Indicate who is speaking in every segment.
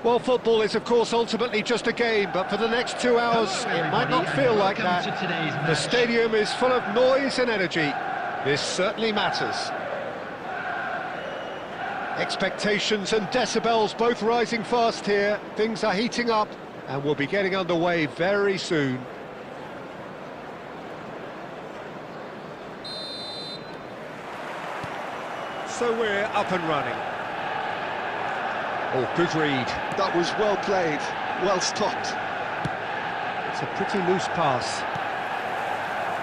Speaker 1: Well, football is, of course, ultimately just a game, but for the next 2 hours, it might not feel like that. The stadium is full of noise and energy. This certainly matters. Expectations and decibels both rising fast here. Things are heating up, and we'll be getting underway very soon. So we're up and running. Oh, good read.
Speaker 2: That was well played, well stopped.
Speaker 1: It's a pretty loose pass.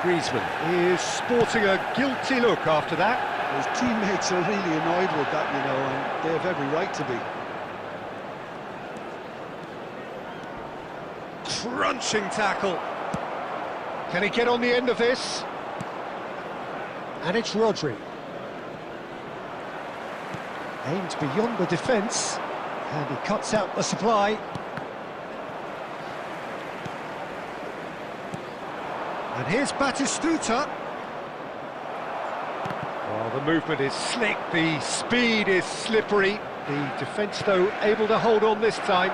Speaker 1: Griezmann is sporting a guilty look after that.
Speaker 2: His teammates are really annoyed with that, you know, and they have every right to be.
Speaker 1: Crunching tackle. Can he get on the end of this? And it's Rodri. Aimed beyond the defence, and he cuts out the supply. And here's Batistuta. Oh, the movement is slick, the speed is slippery. The defence, though, able to hold on this time.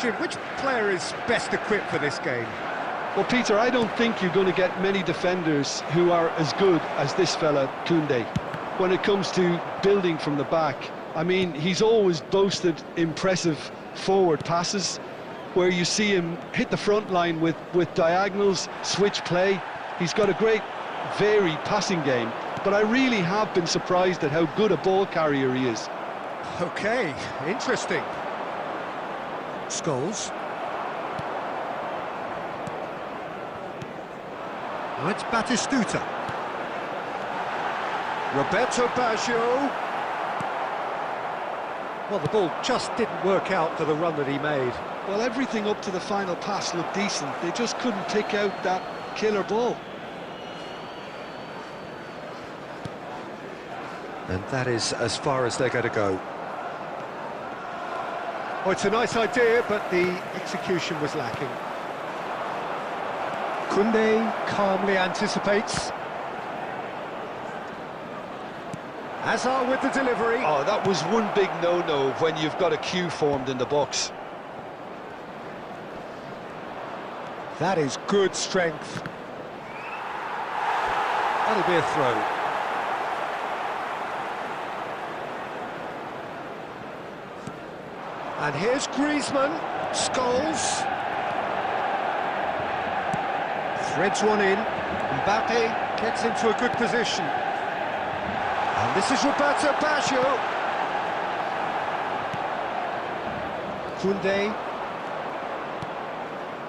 Speaker 1: Jim, which player is best equipped for this game?
Speaker 2: Well, Peter, I don't think you're going to get many defenders who are as good as this fella, Koundé. When it comes to building from the back, I mean, he's always boasted impressive forward passes, where you see him hit the front line with diagonals, switch play. He's got a great, varied passing game, but I really have been surprised at how good a ball carrier he is.
Speaker 1: Okay, interesting. Scholes. Now it's Batistuta. Roberto Baggio. Well, the ball just didn't work out for the run that he made.
Speaker 2: Well, everything up to the final pass looked decent. They just couldn't pick out that killer ball.
Speaker 1: And that is as far as they're going to go. Oh, it's a nice idea, but the execution was lacking. Koundé calmly anticipates. Hazard with the delivery.
Speaker 2: Oh, that was one big no-no when you've got a queue formed in the box.
Speaker 1: That is good strength. That'll be a throw. And here's Griezmann. Scholes. Threads one in. Mbappe gets into a good position. And this is Roberto Baggio. Koundé.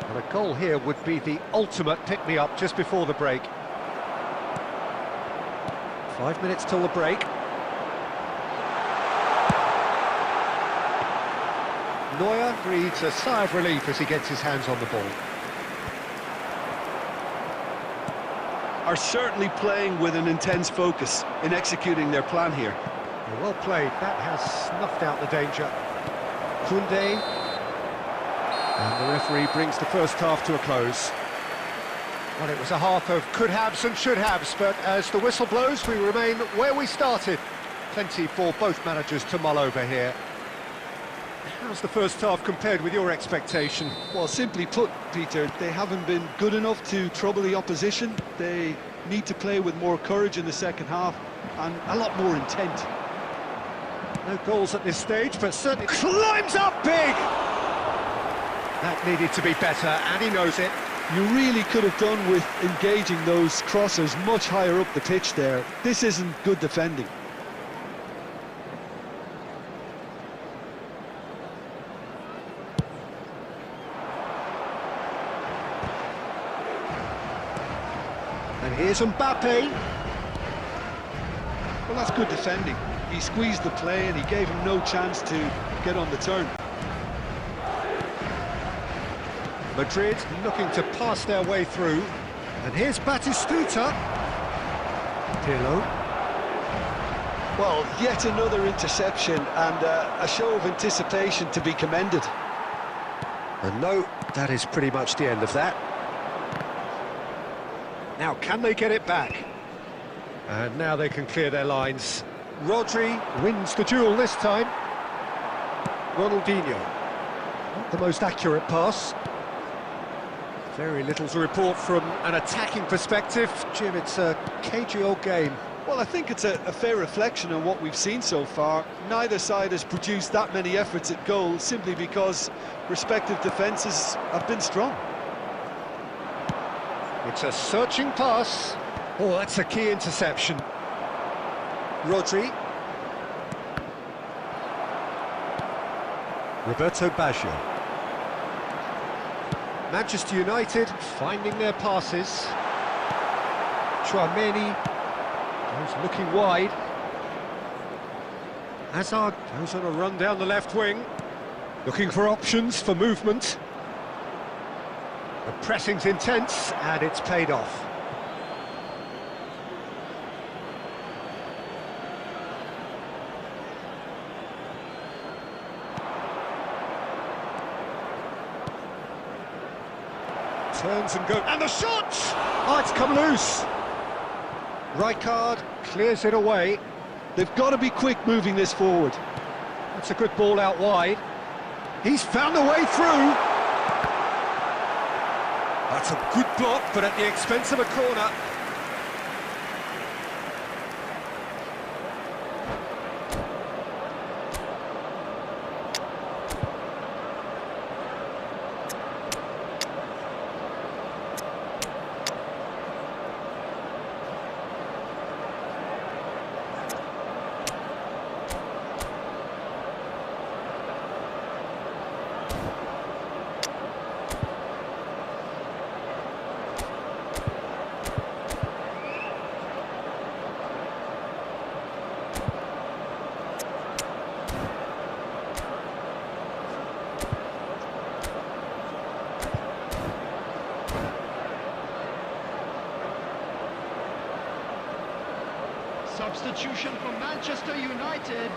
Speaker 1: And a goal here would be the ultimate pick-me-up just before the break. 5 minutes till the break. Neuer breathes a sigh of relief as he gets his hands on the ball.
Speaker 2: Are certainly playing with an intense focus in executing their plan here.
Speaker 1: Well played, that has snuffed out the danger. Koundé. And the referee brings the first half to a close. Well, it was a half of could-haves and should-haves, but as the whistle blows, we remain where we started. Plenty for both managers to mull over here. How's the first half compared with your expectation?
Speaker 2: Well, simply put, Peter, they haven't been good enough to trouble the opposition. They need to play with more courage in the second half and a lot more intent.
Speaker 1: No goals at this stage, but certainly climbs up big! That needed to be better, and he knows it.
Speaker 2: You really could have done with engaging those crossers much higher up the pitch there. This isn't good defending.
Speaker 1: And here's Mbappe.
Speaker 2: Well, that's good defending. He squeezed the play and he gave him no chance to get on the turn.
Speaker 1: Madrid looking to pass their way through. And here's Batistuta. Pirlo.
Speaker 2: Well, yet another interception and a show of anticipation to be commended.
Speaker 1: And no, that is pretty much the end of that. Now, can they get it back? And now they can clear their lines. Rodri wins the duel this time. Ronaldinho. Not the most accurate pass. Very little to report from an attacking perspective. Jim, it's a cagey old game.
Speaker 2: Well, I think it's a fair reflection on what we've seen so far. Neither side has produced that many efforts at goal simply because respective defences have been strong.
Speaker 1: It's a searching pass. Oh, that's a key interception. Rodri. Roberto Baggio. Manchester United finding their passes. Chouameni goes looking wide. Hazard goes on a run down the left wing, looking for options for movement. The pressing's intense and it's paid off. Turns and goes, and the shot! Oh, it's come loose. Rijkaard clears it away.
Speaker 2: They've got to be quick moving this forward.
Speaker 1: That's a good ball out wide. He's found a way through. That's a good block, but at the expense of a corner.
Speaker 3: Substitution from Manchester United.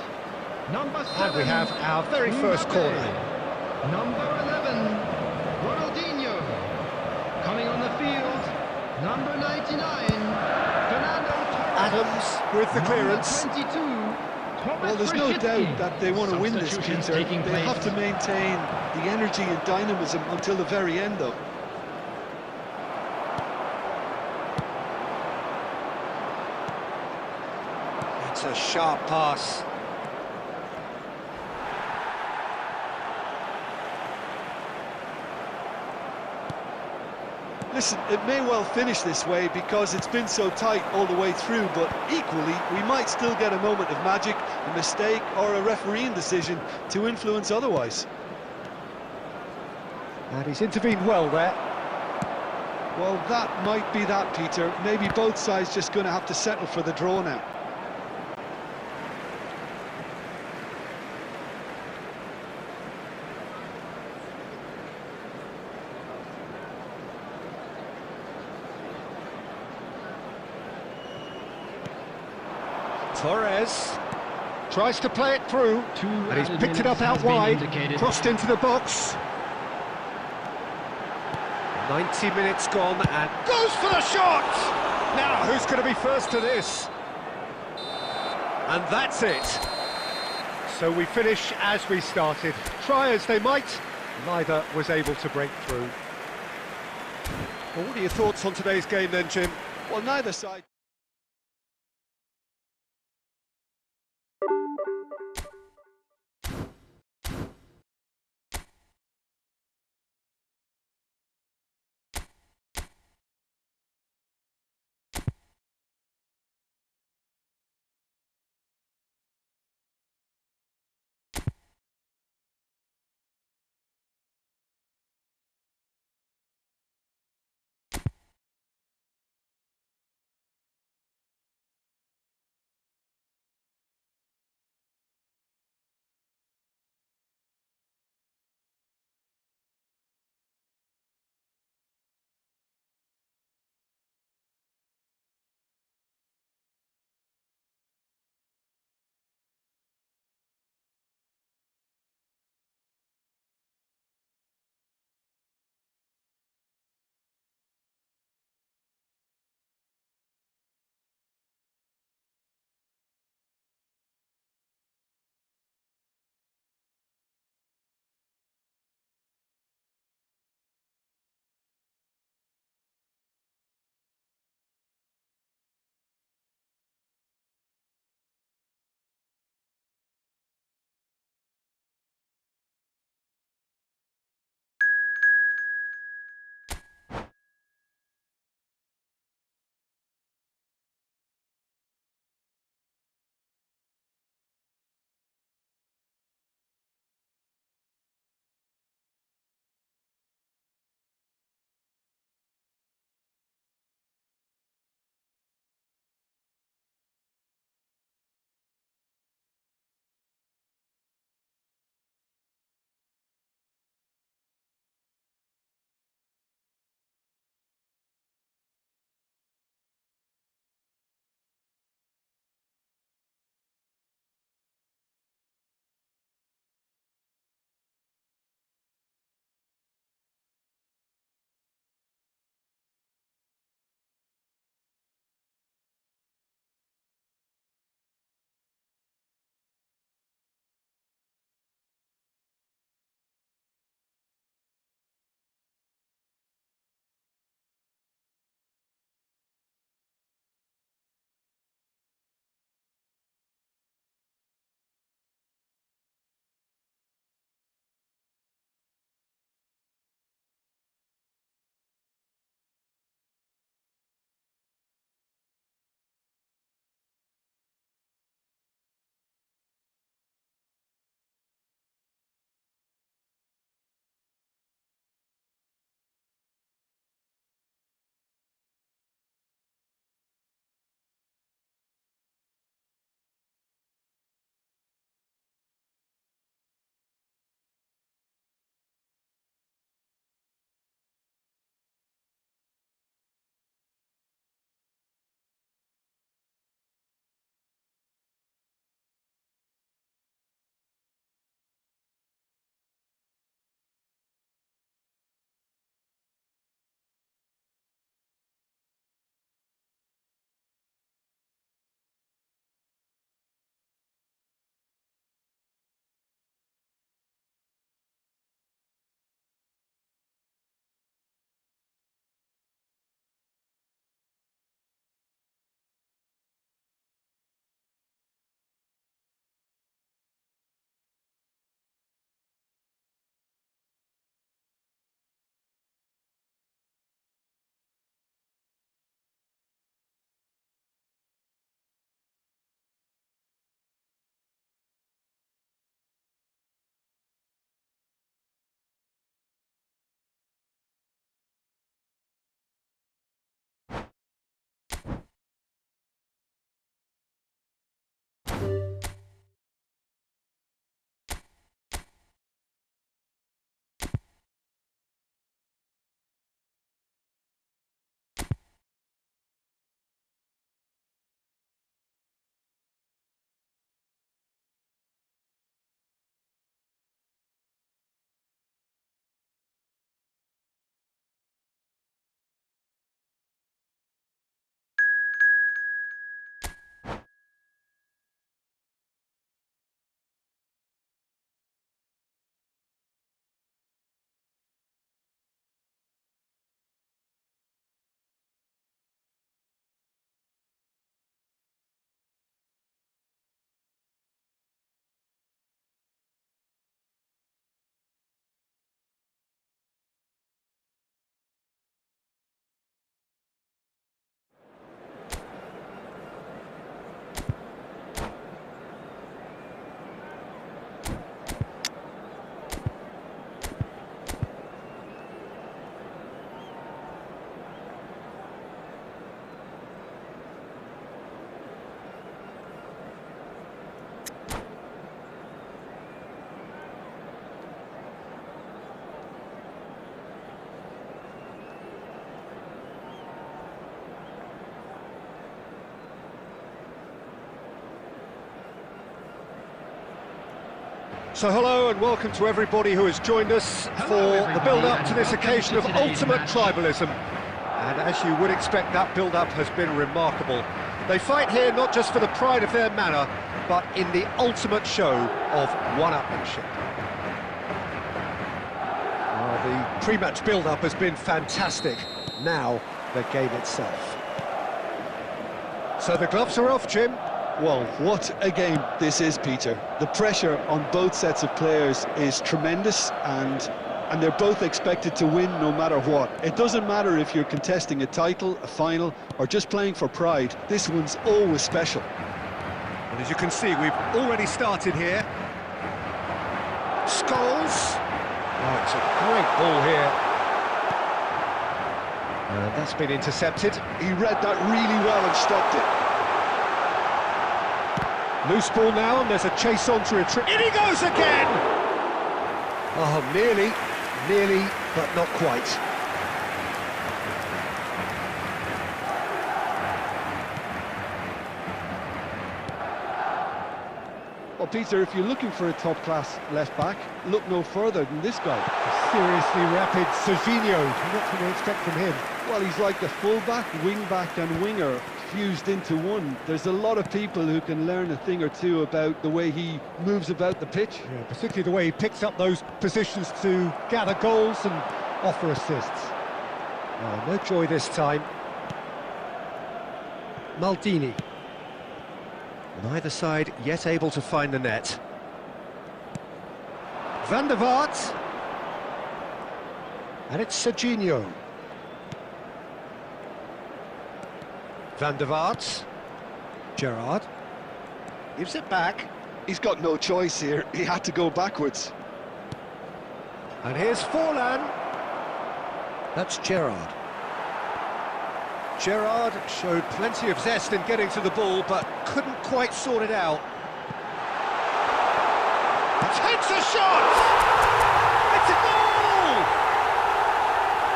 Speaker 3: Number 7.
Speaker 1: And we have our very first corner.
Speaker 3: Number 11, Ronaldinho. Coming on the field, number 99, Fernando Torres.
Speaker 1: Adams with the clearance.
Speaker 3: Number 22,
Speaker 2: Well, there's no doubt that they want to win this, Peter. They have to maintain the energy and dynamism until the very end, though.
Speaker 1: It's a sharp pass.
Speaker 2: Listen, it may well finish this way because it's been so tight all the way through, but equally, we might still get a moment of magic, a mistake, or a refereeing decision to influence otherwise.
Speaker 1: And he's intervened well there.
Speaker 2: Well, that might be that, Peter. Maybe both sides just going to have to settle for the draw now.
Speaker 1: Torres tries to play it through, and he's picked it up out wide, crossed into the box. 90 minutes gone, and goes for the shot! Now, who's going to be first to this? And that's it. So we finish as we started. Try as they might, neither was able to break through. Well, what are your thoughts on today's game then, Jim?
Speaker 2: Well, neither side...
Speaker 1: So hello and welcome to everybody who has joined us for the build-up to this occasion of ultimate tribalism. And as you would expect, that build-up has been remarkable. They fight here not just for the pride of their manor, but in the ultimate show of one-upmanship. The pre-match build-up has been fantastic. Now, the game itself. So the gloves are off, Jim.
Speaker 2: Well, what a game this is, Peter. The pressure on both sets of players is tremendous, and they're both expected to win no matter what. It doesn't matter if you're contesting a title, a final, or just playing for pride. This one's always special.
Speaker 1: And as you can see, we've already started here. Scholes. Oh, it's a great ball here. And that's been intercepted.
Speaker 2: He read that really well and stopped it.
Speaker 1: Loose ball now, and there's a chase on to retrieve. In he goes again! Oh, nearly, but not quite.
Speaker 2: Well, Peter, if you're looking for a top-class left-back, look no further than this guy.
Speaker 1: Seriously rapid Serginho. What can we expect from him?
Speaker 2: Well, he's like a full-back, wing-back and winger fused into one. There's a lot of people who can learn a thing or two about the way he moves about the pitch.
Speaker 1: Yeah, particularly the way he picks up those positions to gather goals and offer assists. Oh, no joy this time. Maldini. On either side, yet able to find the net. Van der Vaart. And it's Serginho. Van der Vaart. Gerrard. Gives it back.
Speaker 2: He's got no choice here. He had to go backwards.
Speaker 1: And here's Forlan. That's Gerrard. Gerrard showed plenty of zest in getting to the ball, but couldn't quite sort it out. Takes a shot! It's a goal!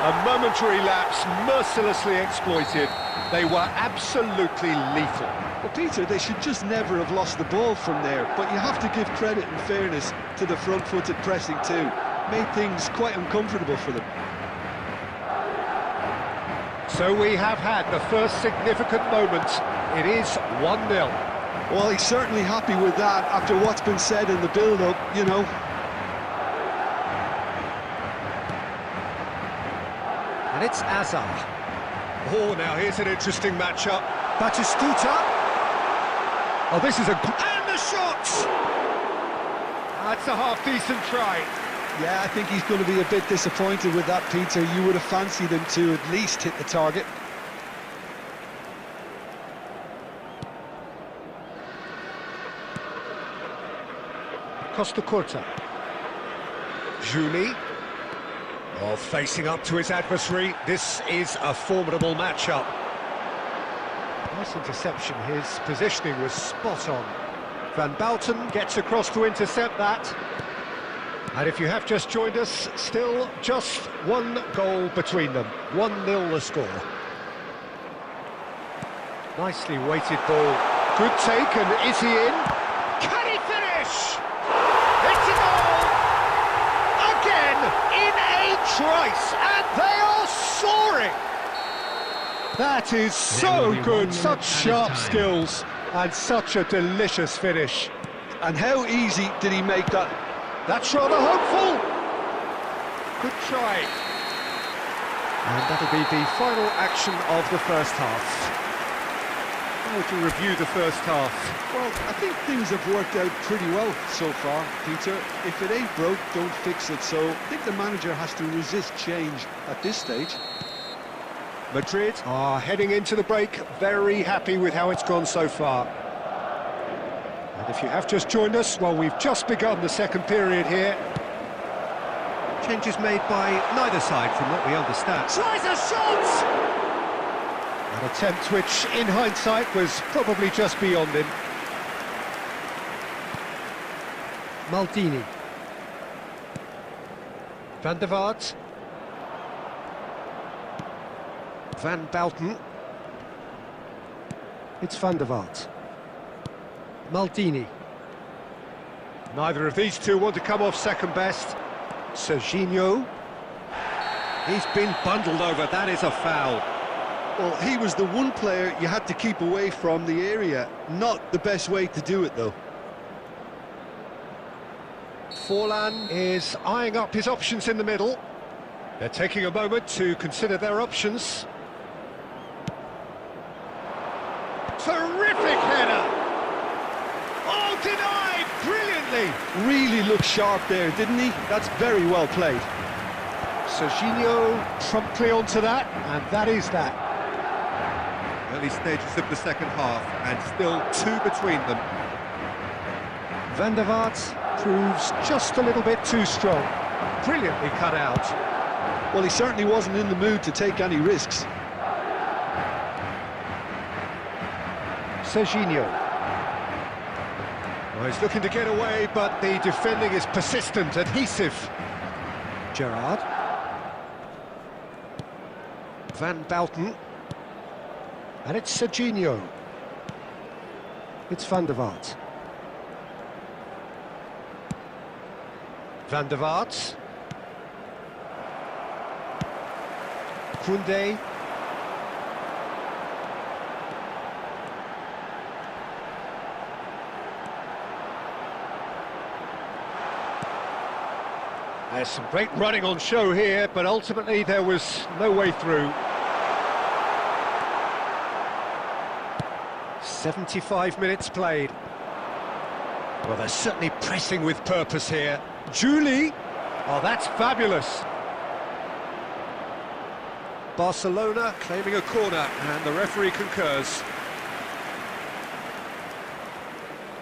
Speaker 1: A momentary lapse, mercilessly exploited. They were absolutely lethal.
Speaker 2: Well, Peter, they should just never have lost the ball from there, but you have to give credit and fairness to the front-footed pressing too. Made things quite uncomfortable for them.
Speaker 1: So we have had the first significant moment. It is 1-0.
Speaker 2: Well, he's certainly happy with that after what's been said in the build-up, you know.
Speaker 1: And it's Azar. Oh, now here's an interesting matchup. Batistuta. Oh, this is a... And the shot! That's a half-decent try.
Speaker 2: Yeah, I think he's going to be a bit disappointed with that, Peter. You would have fancied him to at least hit the target.
Speaker 1: Costa Curta. Juli. Oh, facing up to his adversary. This is a formidable matchup. Nice interception. His positioning was spot on. Van Bouten gets across to intercept that. And if you have just joined us, still just one goal between them. 1-0 the score. Nicely weighted ball. Good take, and is he in? Can he finish? It's a goal! Again, in a trice, and they are soaring! That is so good, such sharp skills, and such a delicious finish.
Speaker 2: And how easy did he make that?
Speaker 1: That's rather hopeful. Good try. And that'll be the final action of the first half. How would you review the first half?
Speaker 2: Well, I think things have worked out pretty well so far, Peter. If it ain't broke, don't fix it. So I think the manager has to resist change at this stage.
Speaker 1: Madrid are heading into the break, very happy with how it's gone so far. And if you have just joined us, well, we've just begun the second period here. Changes made by neither side from what we understand. Tries a shot! An attempt which, in hindsight, was probably just beyond him. Maldini. Van der Vaart. Van Bouten. It's Van der Vaart. Maldini. Neither of these two want to come off second best. Serginho. He's been bundled over, that is a foul.
Speaker 2: Well, he was the one player you had to keep away from the area. Not the best way to do it, though.
Speaker 1: Forlan is eyeing up his options in the middle. They're taking a moment to consider their options. Terrific header! Oh, denied brilliantly!
Speaker 2: Really looked sharp there, didn't he? That's very well played.
Speaker 1: Serginho promptly onto that, and that is that.
Speaker 4: Early stages of the second half, and still two between them.
Speaker 1: Van der Vaart proves just a little bit too strong. Brilliantly cut out.
Speaker 2: Well, he certainly wasn't in the mood to take any risks.
Speaker 1: Serginho. Well, he's looking to get away, but the defending is persistent, adhesive. Gerrard. Van Bouten. And it's Serginho. It's Van der Vaart. Van der Vaart. Koundé. There's some great running on show here, but ultimately there was no way through. 75 minutes played. Well, they're certainly pressing with purpose here. Julie! Oh, that's fabulous. Barcelona claiming a corner, and the referee concurs.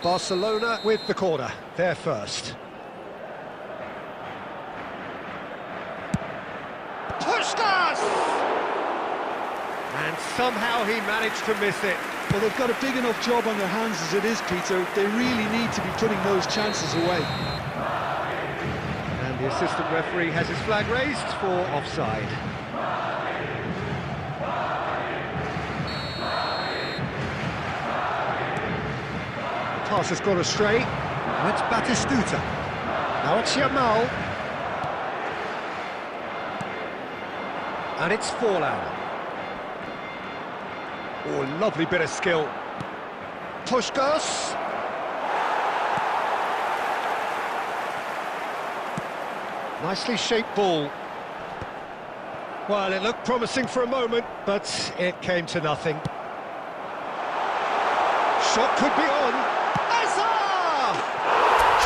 Speaker 1: Barcelona with the corner, they're first. Puskas! And somehow he managed to miss it.
Speaker 2: Well, they've got a big enough job on their hands as it is, Peter. They really need to be putting those chances away.
Speaker 1: And the assistant referee has his flag raised for offside. The pass has gone astray. Now it's Batistuta. Now it's Yamal. And it's Forlan. Oh, lovely bit of skill. Puskas. Nicely shaped ball. Well, it looked promising for a moment, but it came to nothing. Shot could be on. Azar!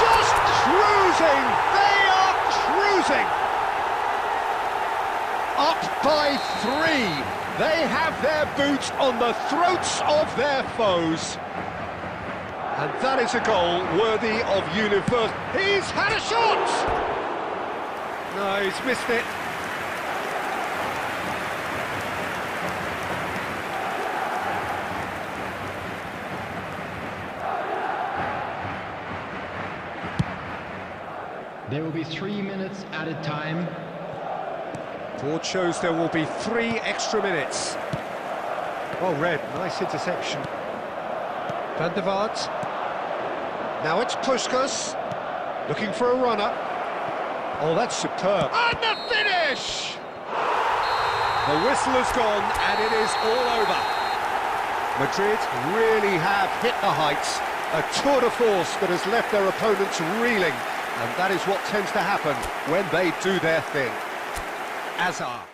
Speaker 1: Just cruising! They are cruising! Up by 3. They have their boots on the throats of their foes. And that is a goal worthy of universe. He's had a shot! No, he's missed it.
Speaker 3: There will be 3 minutes added time.
Speaker 1: Board shows there will be 3 extra minutes. Well read, nice interception. Van der Vaart. Now it's Puskas, looking for a runner. Oh, that's superb. And the finish! The whistle has gone, and it is all over. Madrid really have hit the heights. A tour de force that has left their opponents reeling. And that is what tends to happen when they do their thing. Azar.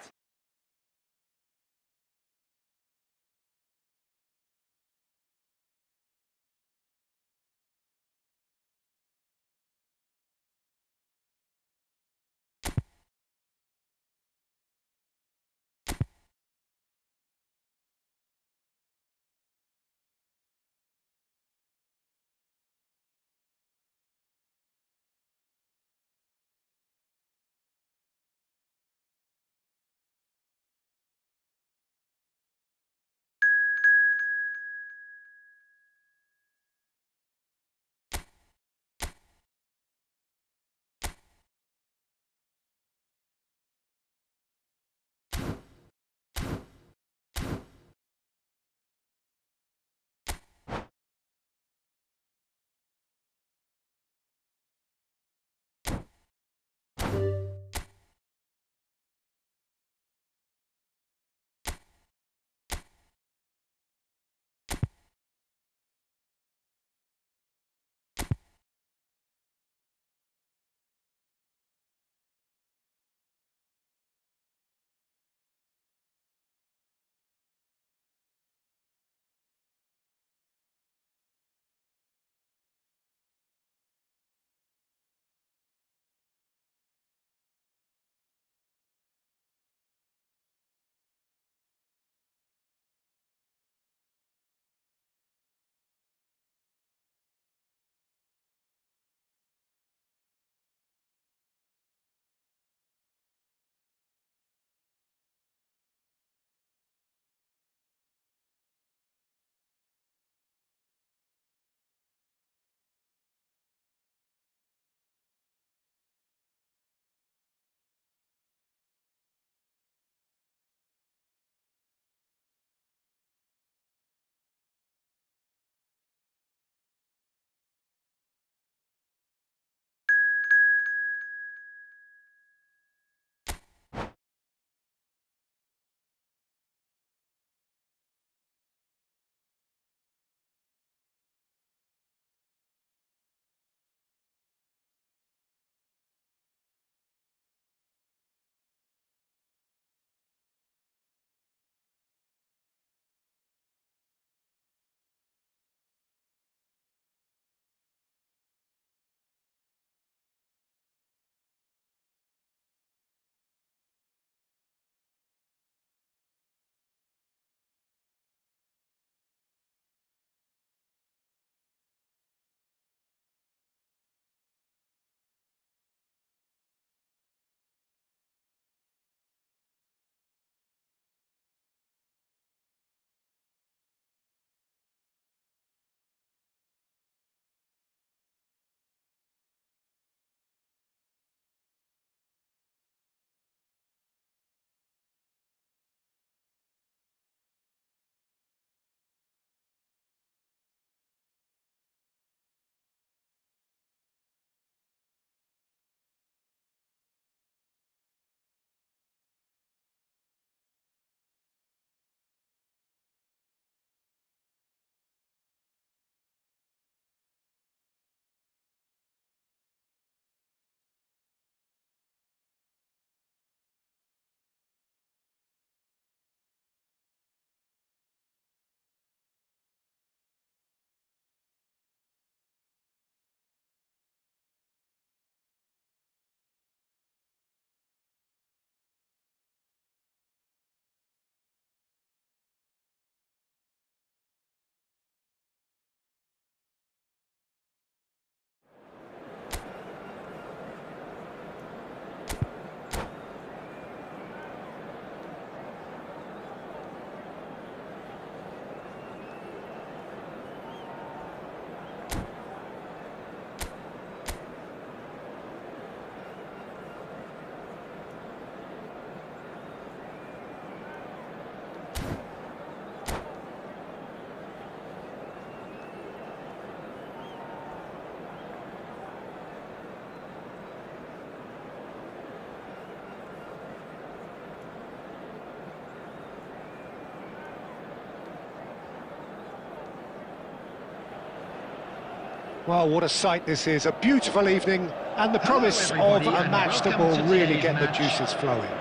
Speaker 1: Well, what a sight this is, a beautiful evening, and the promise of a match that will really get the juices flowing.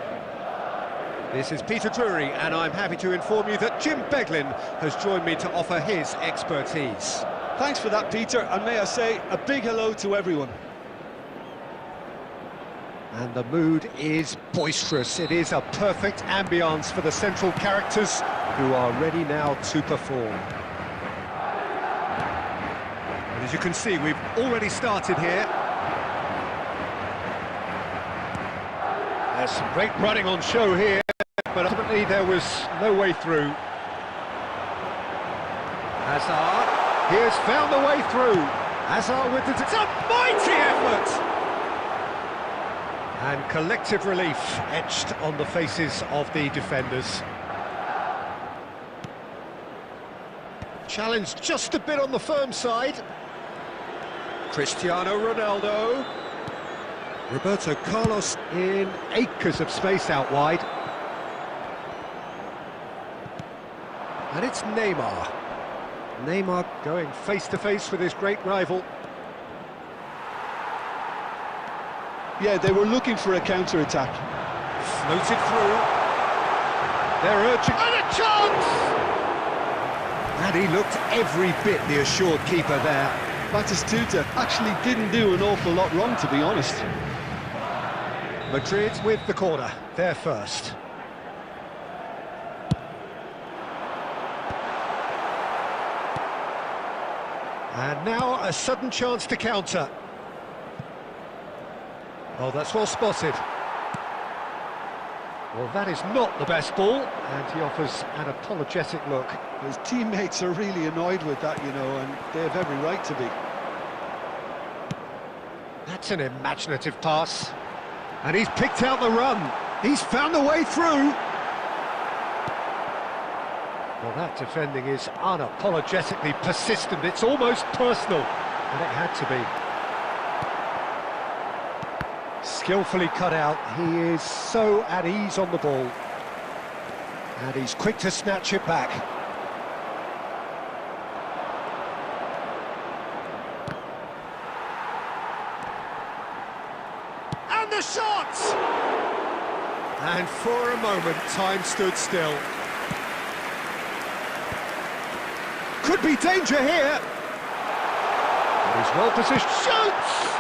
Speaker 1: This is Peter Drury, and I'm happy to inform you that Jim Beglin has joined me to offer his expertise.
Speaker 2: Thanks for that, Peter, and may I say a big hello to everyone.
Speaker 1: And the mood is boisterous. It is a perfect ambience for the central characters who are ready now to perform.
Speaker 4: And as you can see, we've already started here.
Speaker 1: There's some great running on show here, but ultimately there was no way through. Hazard, he has found the way through. Hazard with it's a mighty effort! And collective relief etched on the faces of the defenders. Challenged just a bit on the firm side. Cristiano Ronaldo.
Speaker 4: Roberto Carlos
Speaker 1: In acres of space out wide. And it's Neymar. Neymar going face-to-face with his great rival.
Speaker 2: Yeah, they were looking for a counter-attack.
Speaker 1: Floated through. They're urging... And a chance!
Speaker 4: And he looked every bit the assured keeper there.
Speaker 2: Batistuta actually didn't do an awful lot wrong, to be honest.
Speaker 1: Madrid with the corner, they're first. And now a sudden chance to counter. Oh, that's well spotted. Well, that is not the best ball, and he offers an apologetic look.
Speaker 2: His teammates are really annoyed with that, you know, and they have every right to be.
Speaker 1: That's an imaginative pass. And he's picked out the run. He's found the way through. Well, that defending is unapologetically persistent. It's almost personal, and it had to be. Skillfully cut out. He is so at ease on the ball. And he's quick to snatch it back. And the shot! And for a moment, time stood still. Could be danger here. He's well positioned. Shoots!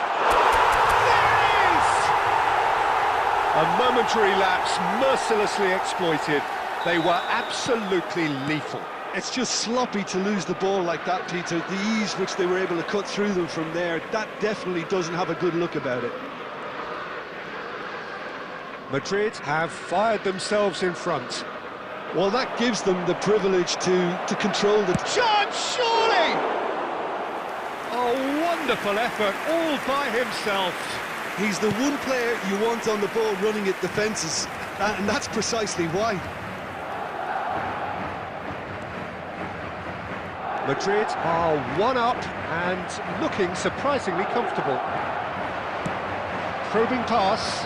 Speaker 1: A momentary lapse, mercilessly exploited. They were absolutely lethal.
Speaker 2: It's just sloppy to lose the ball like that, Peter. The ease which they were able to cut through them from there, that definitely doesn't have a good look about it.
Speaker 1: Madrid have fired themselves in front.
Speaker 2: Well, that gives them the privilege to control the...
Speaker 1: Chance, surely! A wonderful effort, all by himself.
Speaker 2: He's the one player you want on the ball running at defences, and that's precisely why.
Speaker 1: Madrid are one up and looking surprisingly comfortable. Probing pass.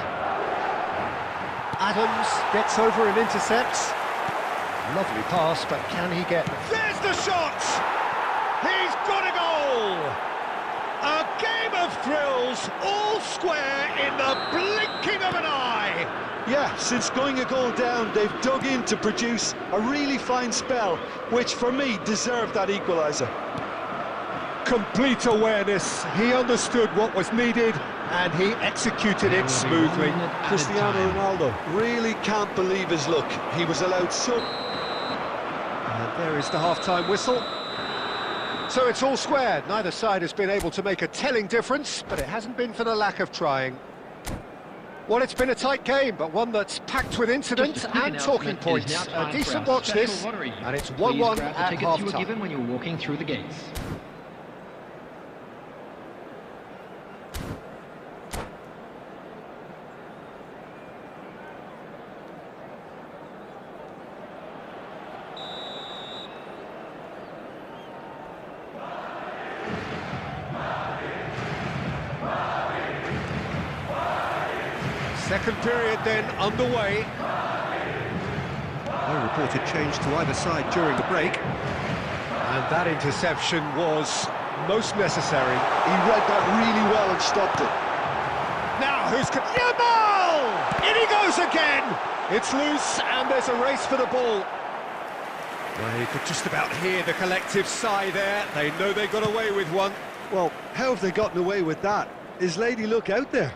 Speaker 1: Adams gets over and intercepts. Lovely pass, but can he get... There's the shot! He's got a goal! A game of thrills, all square in the blinking of an eye!
Speaker 2: Yeah, since going a goal down, they've dug in to produce a really fine spell, which for me deserved that equaliser.
Speaker 1: Complete awareness, he understood what was needed and he executed it smoothly.
Speaker 2: Cristiano Ronaldo really can't believe his luck. He was allowed so...
Speaker 1: And there is the half-time whistle. So it's all square. Neither side has been able to make a telling difference, but it hasn't been for the lack of trying. Well, it's been a tight game, but one that's packed with incidents and talking points. A decent watch this, and it's 1-1 at half-time.
Speaker 3: You were given when you were walking through the gates.
Speaker 1: Second period then underway.
Speaker 4: No reported change to either side during the break.
Speaker 1: And that interception was most necessary.
Speaker 2: He read that really well and stopped it.
Speaker 1: Now, who's... Yamal! In he goes again! It's loose, and there's a race for the ball. Well, you could just about hear the collective sigh there. They know they got away with one.
Speaker 2: Well, how have they gotten away with that? Is Lady Luck out there?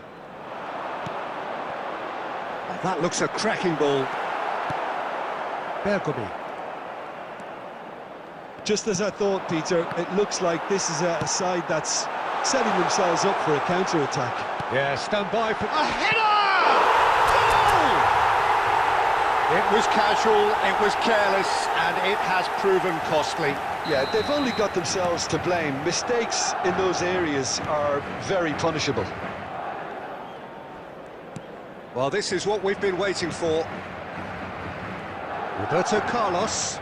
Speaker 1: Oh, that looks a cracking ball. Bergomi.
Speaker 2: Just as I thought, Peter, it looks like this is a side that's setting themselves up for a counter-attack.
Speaker 1: Yeah, stand by for... A header! Goal! It was casual, it was careless, and it has proven costly.
Speaker 2: Yeah, they've only got themselves to blame. Mistakes in those areas are very punishable.
Speaker 1: Well, this is what we've been waiting for. Roberto Carlos.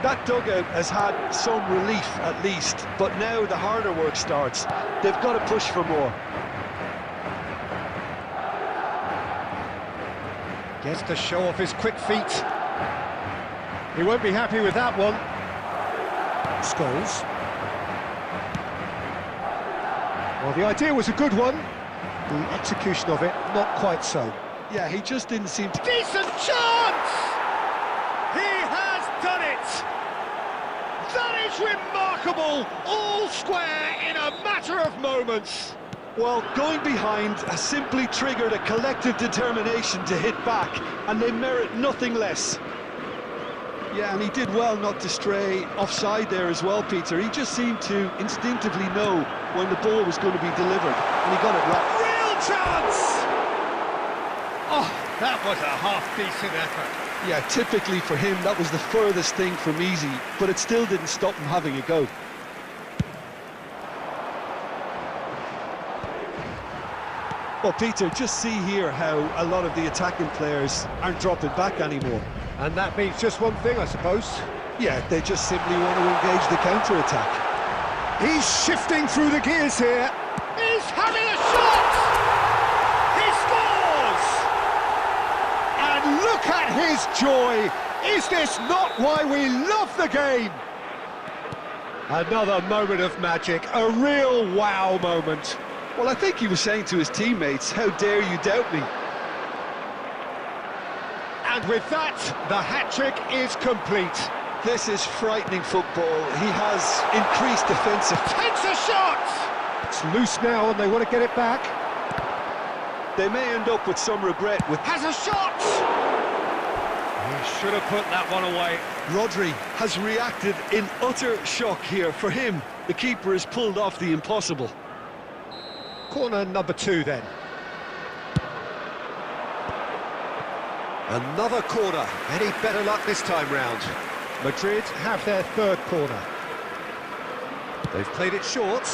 Speaker 2: That dugout has had some relief, at least, but now the harder work starts. They've got to push for more.
Speaker 1: Gets to show off his quick feet. He won't be happy with that one. Scholes. Well, the idea was a good one. The execution of it, not quite so.
Speaker 2: Yeah, he just didn't seem to...
Speaker 1: Decent chance! He has done it! That is remarkable! All square in a matter of moments.
Speaker 2: Well, going behind has simply triggered a collective determination to hit back, and they merit nothing less. Yeah, and he did well not to stray offside there as well, Peter. He just seemed to instinctively know when the ball was going to be delivered, and he got it right.
Speaker 1: Real chance! Oh, that was a half-decent effort.
Speaker 2: Yeah, typically for him, that was the furthest thing from easy, but it still didn't stop him having a go. Well, Peter, just see here how a lot of the attacking players aren't dropping back anymore.
Speaker 1: And that means just one thing, I suppose.
Speaker 2: Yeah, they just simply want to engage the counter-attack.
Speaker 1: He's shifting through the gears here. He's having a shot! He scores! And look at his joy! Is this not why we love the game? Another moment of magic, a real wow moment.
Speaker 2: Well, I think he was saying to his teammates, how dare you doubt me?
Speaker 1: And with that, the hat-trick is complete.
Speaker 2: This is frightening football. He has increased defensive...
Speaker 1: Takes a shot! It's loose now and they want to get it back.
Speaker 2: They may end up with some regret with...
Speaker 1: Has a shot! He should have put that one away.
Speaker 2: Rodri has reacted in utter shock here. For him, the keeper has pulled off the impossible.
Speaker 1: Corner number 2 then. Another corner. Any better luck this time round? Madrid have their third corner. They've played it short.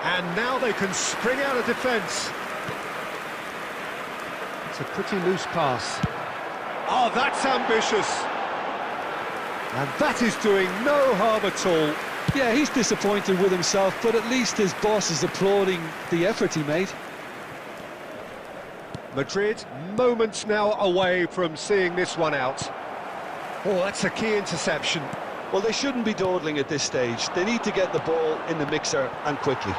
Speaker 1: And now they can spring out of defence. It's a pretty loose pass. Oh, that's ambitious. And that is doing no harm at all.
Speaker 2: Yeah, he's disappointed with himself, but at least his boss is applauding the effort he made.
Speaker 1: Madrid, moments now away from seeing this one out. Oh, that's a key interception.
Speaker 2: Well, they shouldn't be dawdling at this stage. They need to get the ball in the mixer, and quickly.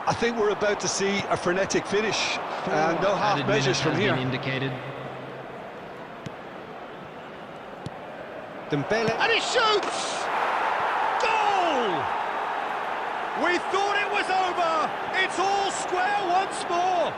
Speaker 2: I think we're about to see a frenetic finish, and no half measures from here.
Speaker 3: Indicated.
Speaker 1: Dembele, and he shoots! Goal! We thought it was over! It's all square once more!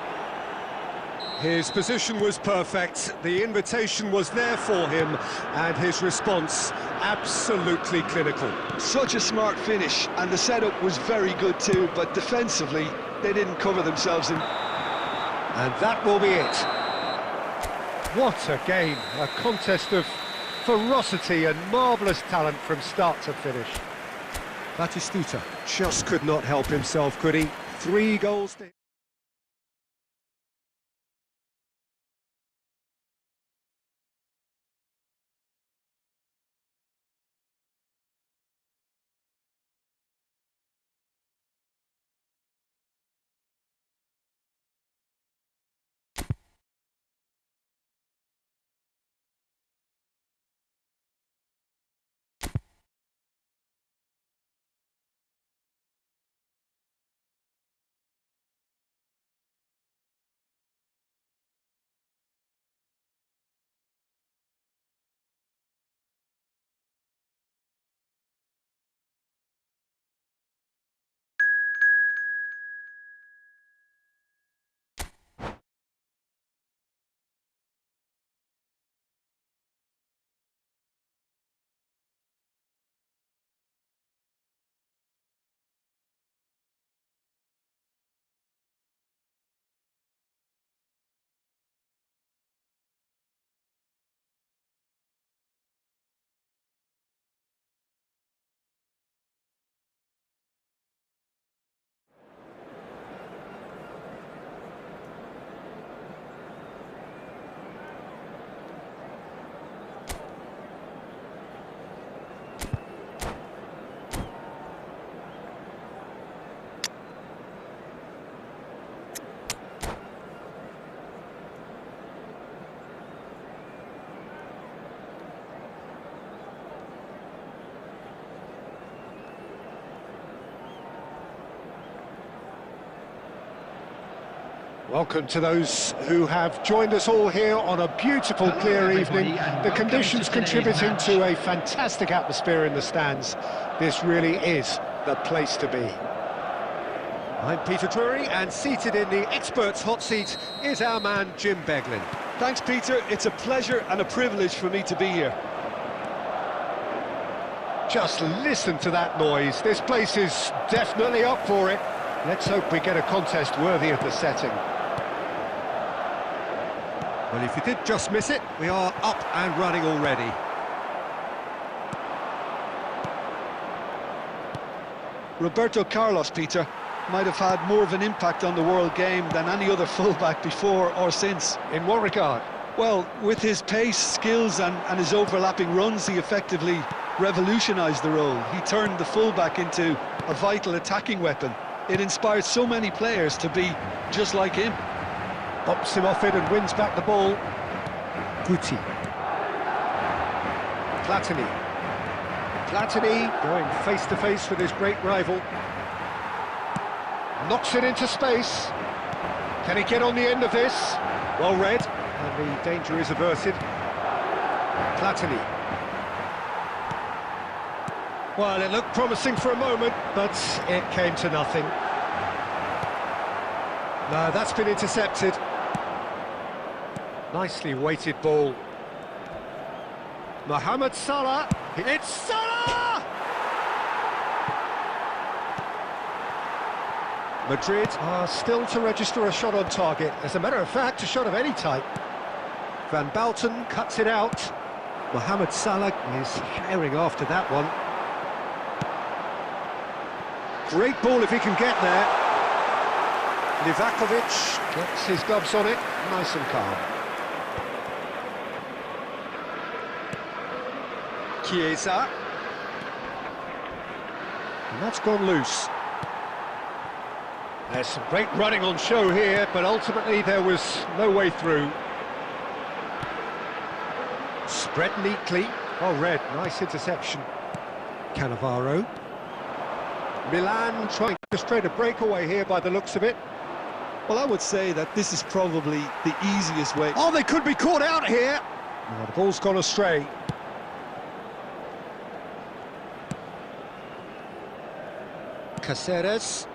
Speaker 1: His position was perfect, the invitation was there for him, and his response absolutely clinical.
Speaker 2: Such a smart finish, and the setup was very good too, but defensively, they didn't cover themselves in.
Speaker 1: And that will be it. What a game, a contest of ferocity and marvellous talent from start to finish. Batistuta just could not help himself, could he? 3 goals to... Welcome to those who have joined us all here on a beautiful, clear evening. The conditions contributing to a fantastic atmosphere in the stands. This really is the place to be. I'm Peter Drury, and seated in the experts' hot seat is our man Jim Beglin.
Speaker 2: Thanks, Peter. It's a pleasure and a privilege for me to be here.
Speaker 1: Just listen to that noise. This place is definitely up for it. Let's hope we get a contest worthy of the setting.
Speaker 4: Well, if you did just miss it, we are up and running already.
Speaker 2: Roberto Carlos, Peter, might have had more of an impact on the world game than any other fullback before or since.
Speaker 1: In what regard?
Speaker 2: Well, with his pace, skills and his overlapping runs, he effectively revolutionised the role. He turned the fullback into a vital attacking weapon. It inspired so many players to be just like him.
Speaker 1: Bops him off it and wins back the ball. Guti. Platini. Platini going face-to-face with his great rival. Knocks it into space. Can he get on the end of this? Well read, and the danger is averted. Platini. Well, it looked promising for a moment, but it came to nothing. No, that's been intercepted. Nicely weighted ball. Mohamed Salah. It's Salah! Madrid are still to register a shot on target. As a matter of fact, a shot of any type. Van Balten cuts it out. Mohamed Salah is herring after that one. Great ball if he can get there. Livakovic gets his gloves on it, nice and calm. Chiesa. And that's gone loose. There's some great running on show here, but ultimately there was no way through. Spread neatly. Oh, red, nice interception. Cannavaro. Milan trying to straight a breakaway here by the looks of it.
Speaker 2: Well, I would say that this is probably the easiest way.
Speaker 1: Oh, they could be caught out here. No, the ball's gone astray. Caceres.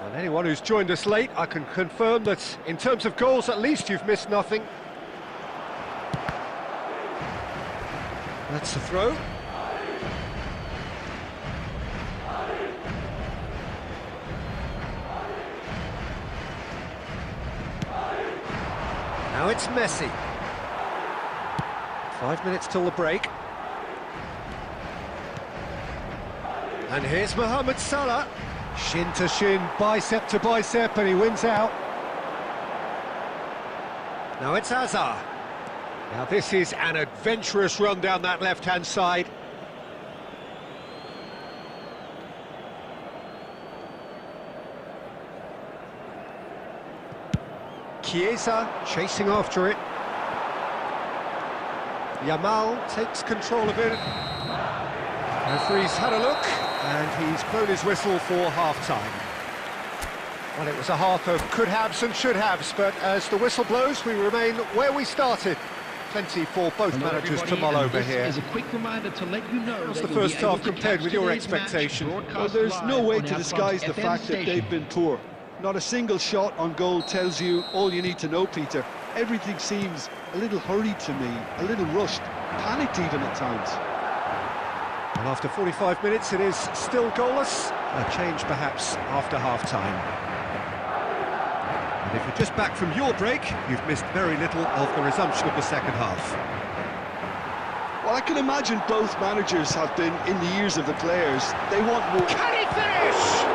Speaker 1: And anyone who's joined us late, I can confirm that in terms of goals, at least you've missed nothing. That's the throw. Now it's Messi. 5 minutes till the break. And here's Mohamed Salah. Shin to shin, bicep to bicep, and he wins out. Now it's Hazard. Now this is an adventurous run down that left-hand side. Chiesa chasing after it. Yamal takes control of it. Referee's had a look, and he's blown his whistle for half-time. Well, it was a half of could-haves and should-haves, but as the whistle blows, we remain where we started. Plenty for both managers to mull over here.
Speaker 3: Is a quick reminder to let you know
Speaker 1: How's the first half compared with your expectation?
Speaker 2: Well, there's no way to disguise the fact that they've been poor. Not a single shot on goal tells you all you need to know, Peter. Everything seems a little hurried to me, a little rushed, panicked even at times.
Speaker 1: And after 45 minutes, it is still goalless. A change, perhaps, after half-time. And if you're just back from your break, you've missed very little of the resumption of the second half.
Speaker 2: Well, I can imagine both managers have been in the ears of the players. They want more.
Speaker 1: Can he finish?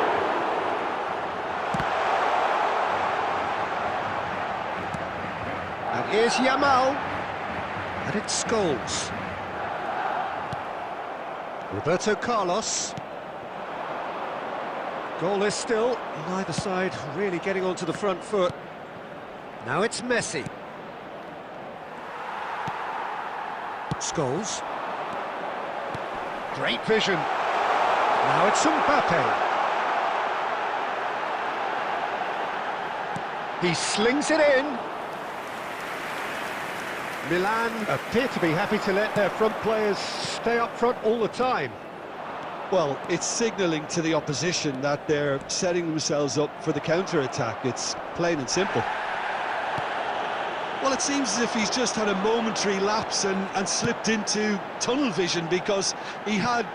Speaker 1: Now here's Yamal. And it's Scholes. Roberto Carlos. Goalless still, neither side really getting onto the front foot. Now it's Messi. Scholes. Great vision. Now it's Mbappe. He slings it in. Milan appear to be happy to let their front players stay up front all the time.
Speaker 2: Well, it's signalling to the opposition that they're setting themselves up for the counter-attack. It's plain and simple. Well, it seems as if he's just had a momentary lapse and slipped into tunnel vision, because he had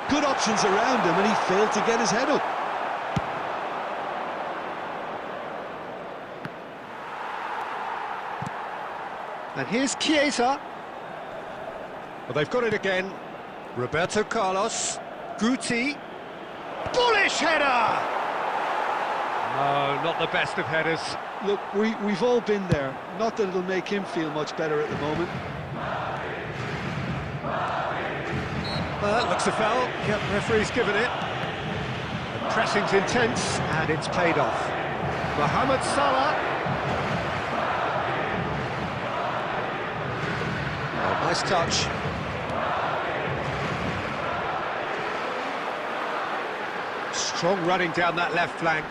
Speaker 2: good options around him and he failed to get his head up.
Speaker 1: And here's Chiesa. Well, they've got it again. Roberto Carlos. Guti. Bullish header! No, not the best of headers.
Speaker 2: Look, we've all been there. Not that it'll make him feel much better at the moment.
Speaker 1: Well, that looks a foul. Yep, referee's given it. The pressing's intense, and it's paid off. Mohamed Salah. Oh, nice touch. Strong running down that left flank.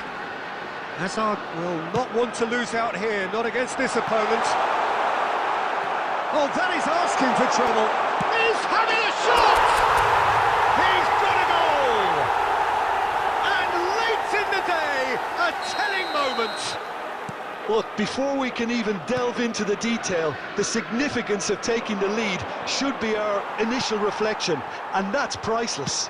Speaker 1: Hazard will not want to lose out here, not against this opponent. Oh, that is asking for trouble. He's having a shot! He's got a goal! And late in the day, a telling moment.
Speaker 2: Look, before we can even delve into the detail, the significance of taking the lead should be our initial reflection, and that's priceless.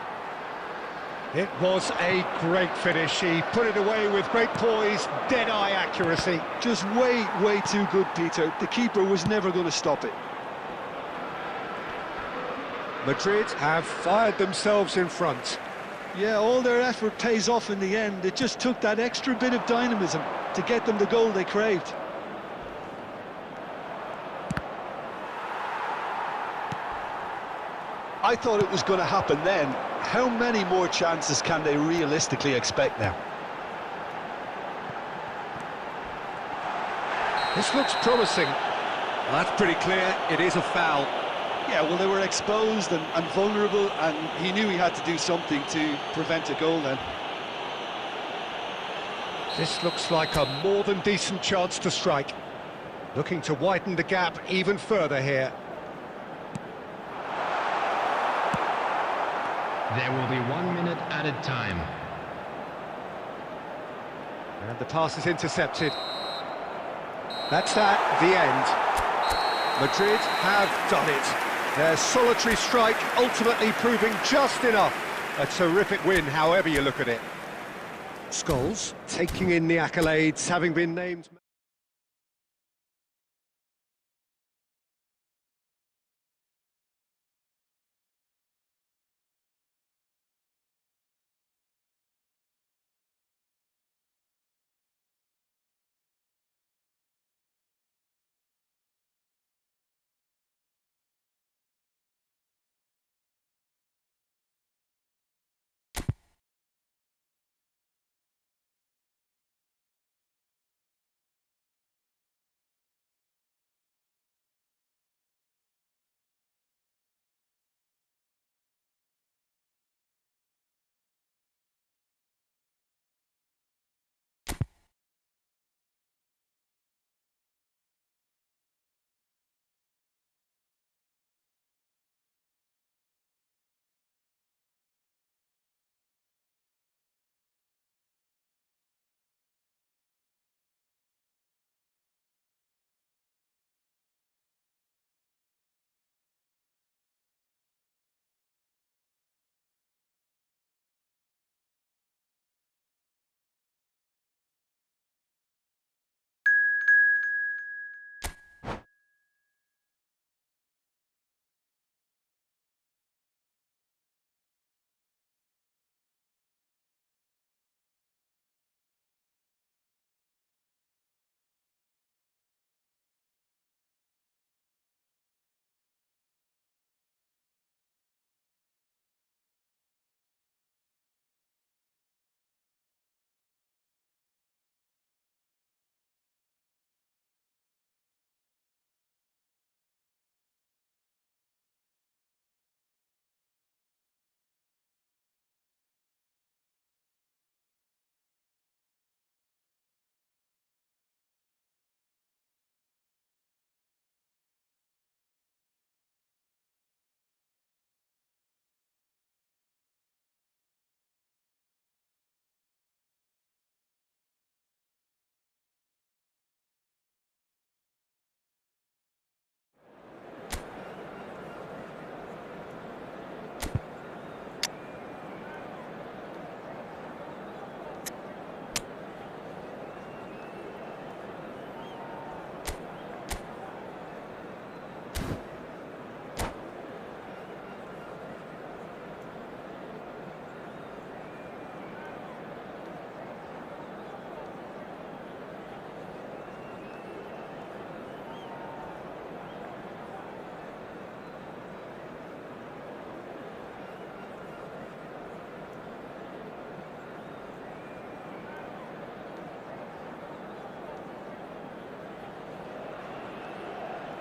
Speaker 1: It was a great finish. He put it away with great poise, dead-eye accuracy.
Speaker 2: Just way too good, Peter. The keeper was never going to stop it.
Speaker 1: Madrid have fired themselves in front.
Speaker 2: Yeah, all their effort pays off in the end. It just took that extra bit of dynamism to get them the goal they craved. I thought it was going to happen then. How many more chances can they realistically expect now?
Speaker 1: This looks promising. Well, that's pretty clear. It is a foul.
Speaker 2: Yeah, well, they were exposed and vulnerable, and he knew he had to do something to prevent a goal then.
Speaker 1: This looks like a more than decent chance to strike. Looking to widen the gap even further here.
Speaker 3: There will be 1 minute added time.
Speaker 1: And the pass is intercepted. That's that, the end. Madrid have done it. Their solitary strike ultimately proving just enough. A terrific win, however you look at it. Scholes taking in the accolades, having been named...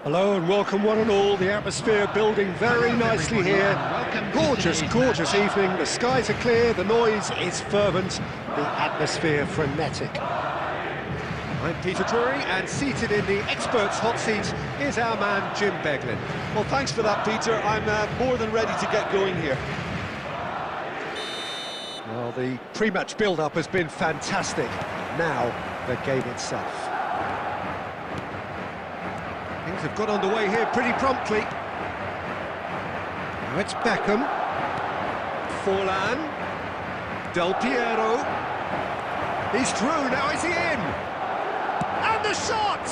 Speaker 1: Hello and welcome one and all. The atmosphere building very nicely here. Gorgeous, gorgeous evening. The skies are clear, the noise is fervent, the atmosphere frenetic. I'm Peter Drury, and seated in the experts' hot seat is our man Jim Beglin.
Speaker 2: Well, thanks for that, Peter. I'm more than ready to get going here.
Speaker 1: Well, the pre-match build-up has been fantastic. Now, the game itself. Things have got underway here pretty promptly. Now it's Beckham. Forlan. Del Piero. He's through, now is he in? And the shot!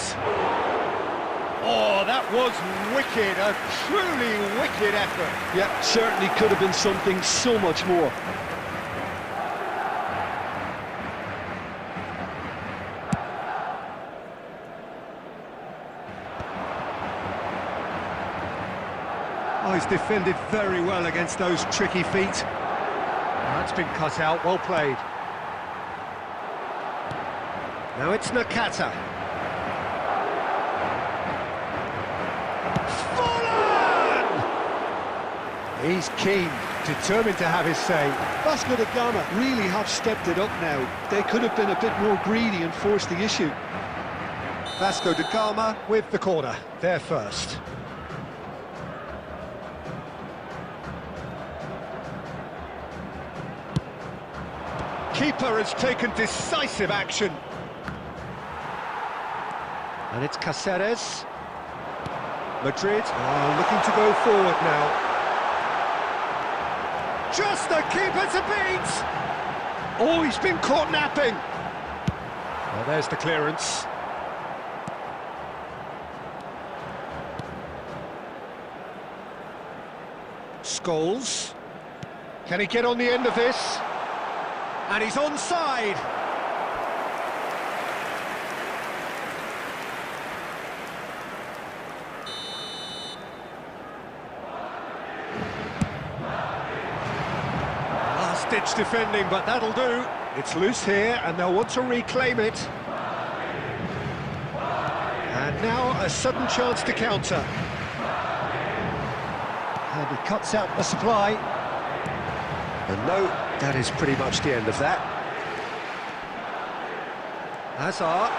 Speaker 1: Oh, that was wicked, a truly wicked effort.
Speaker 2: Yeah, certainly could have been something so much more.
Speaker 1: Oh, he's defended very well against those tricky feet. That's been cut out, well played. Now it's Nakata. Forlan! He's keen, determined to have his say.
Speaker 2: Vasco da Gama really have stepped it up now. They could have been a bit more greedy and forced the issue.
Speaker 1: Vasco da Gama with the corner, there first. Keeper has taken decisive action. And it's Cáceres. Madrid are looking to go forward now. Just the keeper to beat! Oh, he's been caught napping. Well, there's the clearance. Scholes. Can he get on the end of this? And he's onside. Last-ditch defending, but that'll do. It's loose here, and they'll want to reclaim it. And now a sudden chance to counter. And he cuts out the supply. And no, that is pretty much the end of that. Hazard.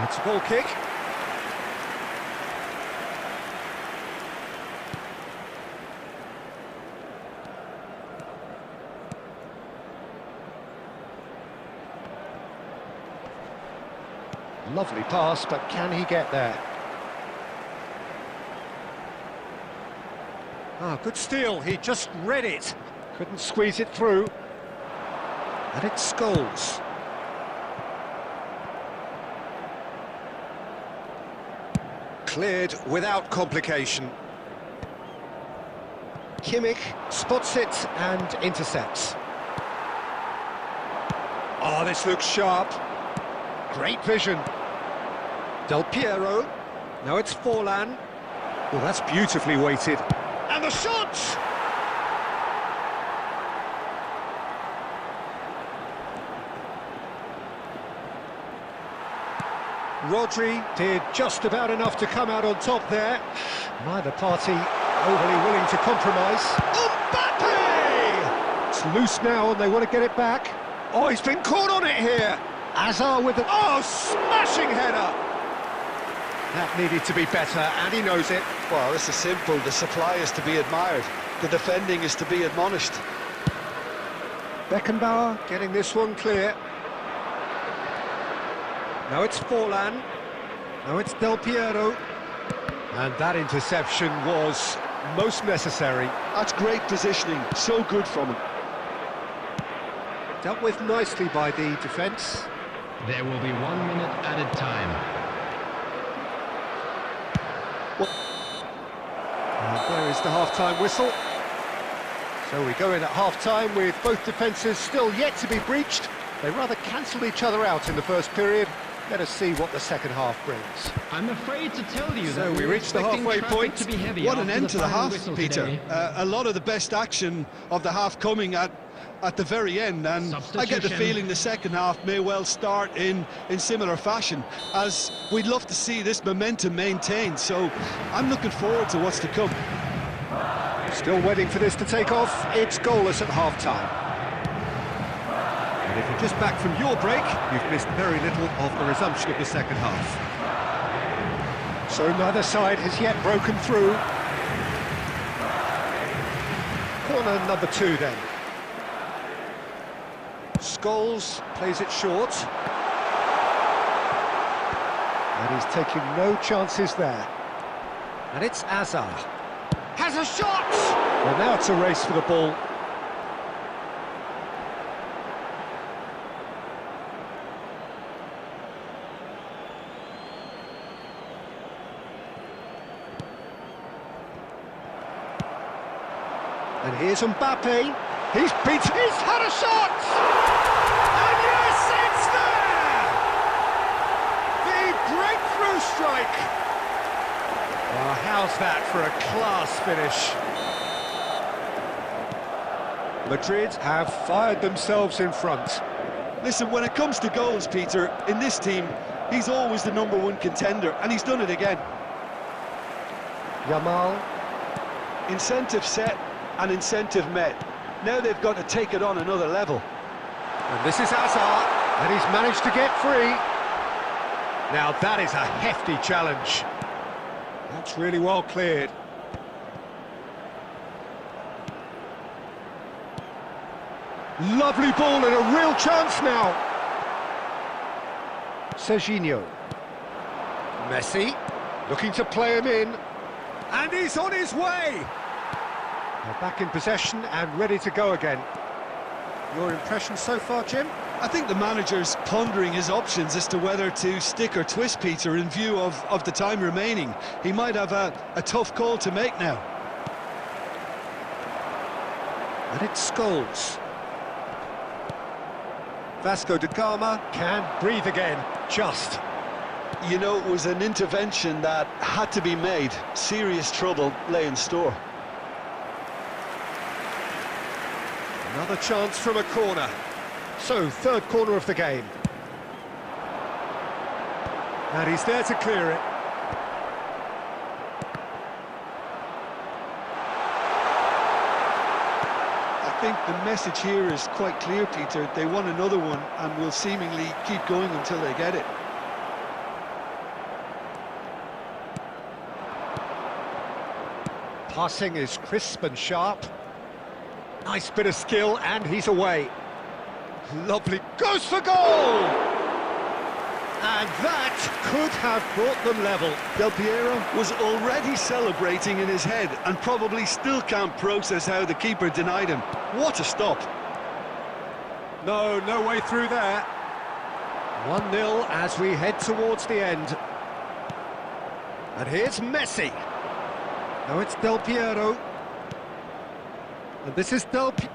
Speaker 1: It's a goal kick. Lovely pass, but can he get there? Ah, good steal, he just read it. Couldn't squeeze it through. And it's Scholes. Cleared without complication. Kimmich spots it and intercepts. Oh, this looks sharp. Great vision. Del Piero. Now it's Forlan. Well, that's beautifully weighted. And the shot! Rodri did just about enough to come out on top there. Neither party overly willing to compromise. Mbappe! It's loose now and they want to get it back. Oh, he's been caught on it here. Hazard with the... Oh, smashing header! That needed to be better, and he knows it.
Speaker 2: Well, this is simple. The supply is to be admired. The defending is to be admonished.
Speaker 1: Beckenbauer getting this one clear. Now it's Forlan. Now it's Del Piero. And that interception was most necessary.
Speaker 2: That's great positioning. So good from him.
Speaker 1: Dealt with nicely by the defence.
Speaker 3: There will be 1 minute added time.
Speaker 1: And there is the half-time whistle. So we go in at half-time with both defences still yet to be breached. They rather cancelled each other out in the first period. Let us see what the second half brings.
Speaker 3: I'm afraid to tell you
Speaker 2: So
Speaker 3: that
Speaker 2: we reached the
Speaker 3: expecting
Speaker 2: halfway
Speaker 3: traffic
Speaker 2: point.
Speaker 3: to be heavy
Speaker 2: What an
Speaker 3: after
Speaker 2: end to the
Speaker 3: final
Speaker 2: half,
Speaker 3: whistle
Speaker 2: Peter.
Speaker 3: today.
Speaker 2: A lot of the best action of the half coming at the very end, and I get the feeling the second half may well start in similar fashion, as we'd love to see this momentum maintained. So I'm looking forward to what's to come.
Speaker 1: Still waiting for this to take off. It's goalless at half-time.
Speaker 4: And if you're just back from your break, you've missed very little of the resumption of the second half.
Speaker 1: So neither side has yet broken through. Corner number 2 then. Scholes plays it short. And he's taking no chances there. And it's Azar. Has a shot! Well, now it's a race for the ball. And here's Mbappe. He's had a shot! And yes, it's there! The breakthrough strike! Well, how's that for a class finish? Madrid have fired themselves in front.
Speaker 2: Listen, when it comes to goals, Peter, in this team, he's always the #1 contender, and he's done it again.
Speaker 1: Yamal.
Speaker 2: Incentive set and incentive met. Now they've got to take it on another level.
Speaker 1: And this is Hazard, and he's managed to get free. Now that is a hefty challenge. That's really well cleared. Lovely ball and a real chance now. Serginho. Messi, looking to play him in. And he's on his way. They're back in possession and ready to go again. Your impression so far, Jim?
Speaker 2: I think the manager's pondering his options as to whether to stick or twist, Peter, in view of the time remaining. He might have a tough call to make now.
Speaker 1: And it's Scholes. Vasco da Gama can breathe again, just.
Speaker 2: You know, it was an intervention that had to be made. Serious trouble lay in store.
Speaker 1: Another chance from a corner. So, third corner of the game. And he's there to clear it.
Speaker 2: I think the message here is quite clear, Peter. They want another one and will seemingly keep going until they get it.
Speaker 1: Passing is crisp and sharp. Nice bit of skill, and he's away. Lovely, goes for goal! And that could have brought them level.
Speaker 2: Del Piero was already celebrating in his head and probably still can't process how the keeper denied him. What a stop.
Speaker 1: No way through there. 1-0 as we head towards the end. And here's Messi. Now it's Del Piero. And this is Del Piero!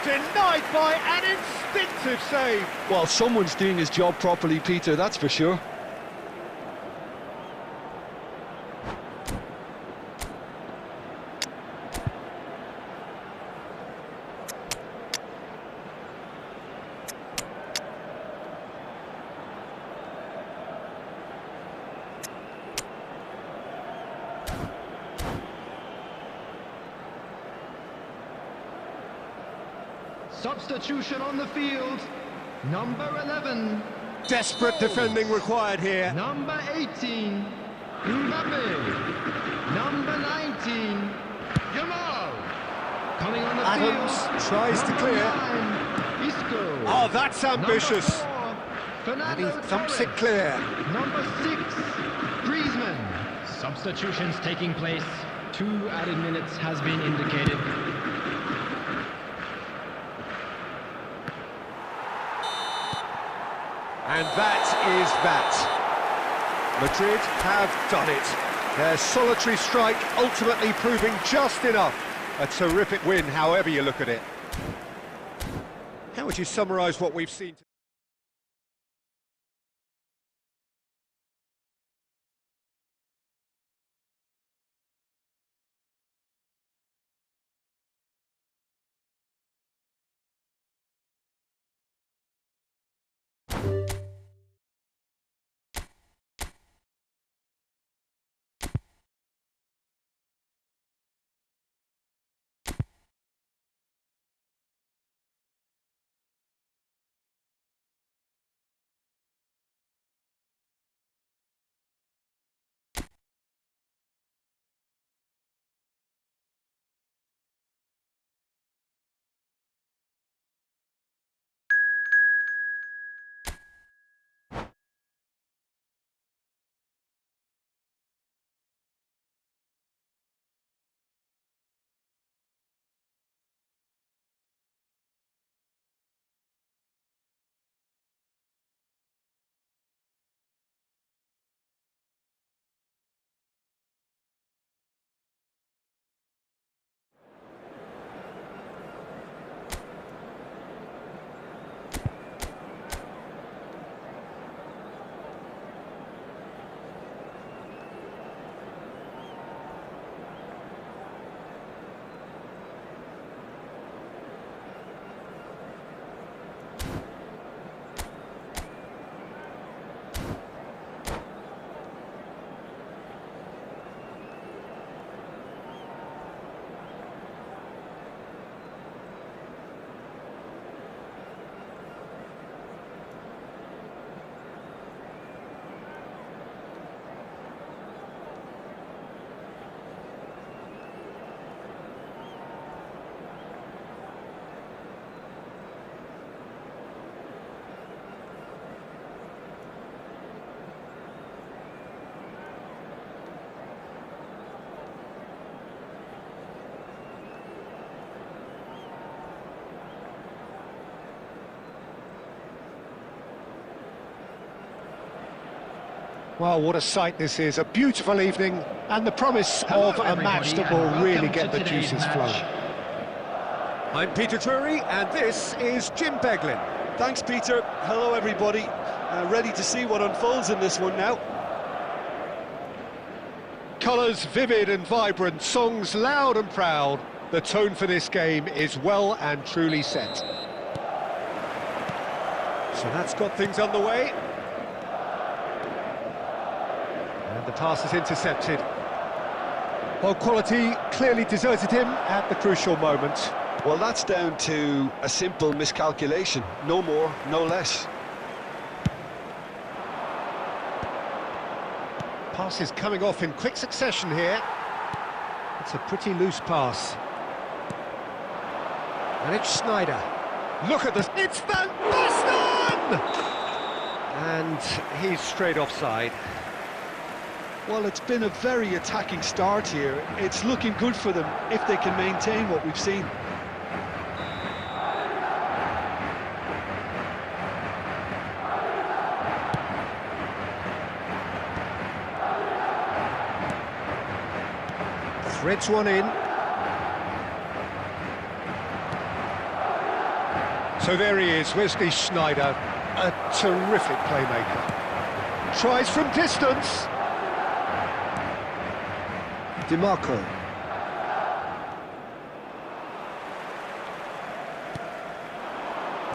Speaker 1: Denied by an instinctive save.
Speaker 2: Well, someone's doing his job properly, Peter, that's for sure.
Speaker 3: Substitution on the field. Number 11.
Speaker 1: Desperate defending required here.
Speaker 3: Number 18. Mbappe. Number 19. Yamal. Coming on the
Speaker 1: Adams
Speaker 3: field.
Speaker 1: tries to clear.
Speaker 3: Isco.
Speaker 1: Oh, that's ambitious.
Speaker 3: And
Speaker 1: he thumps it clear.
Speaker 3: Number 6. Griezmann. Substitutions taking place. 2 added minutes has been indicated.
Speaker 1: And that is that. Madrid have done it. Their solitary strike ultimately proving just enough. A terrific win, however you look at it. How would you summarise what we've seen? Well, what a sight this is. A beautiful evening and the promise of a match that will really get the juices flowing. I'm Peter Drury and this is Jim Beglin.
Speaker 2: Thanks, Peter. Hello, everybody. Ready to see what unfolds in this one now.
Speaker 1: Colours vivid and vibrant, songs loud and proud. The tone for this game is well and truly set. So that's got things underway. And the pass is intercepted. Well, quality clearly deserted him at the crucial moment.
Speaker 2: Well, that's down to a simple miscalculation. No more, no less.
Speaker 1: Pass is coming off in quick succession here. It's a pretty loose pass. And it's Sneijder. Look at this. It's Van Basten! And he's straight offside.
Speaker 2: Well, it's been a very attacking start here. It's looking good for them if they can maintain what we've seen.
Speaker 1: Threads one in. So there he is, Wesley Sneijder, a terrific playmaker. Tries from distance. DiMarco.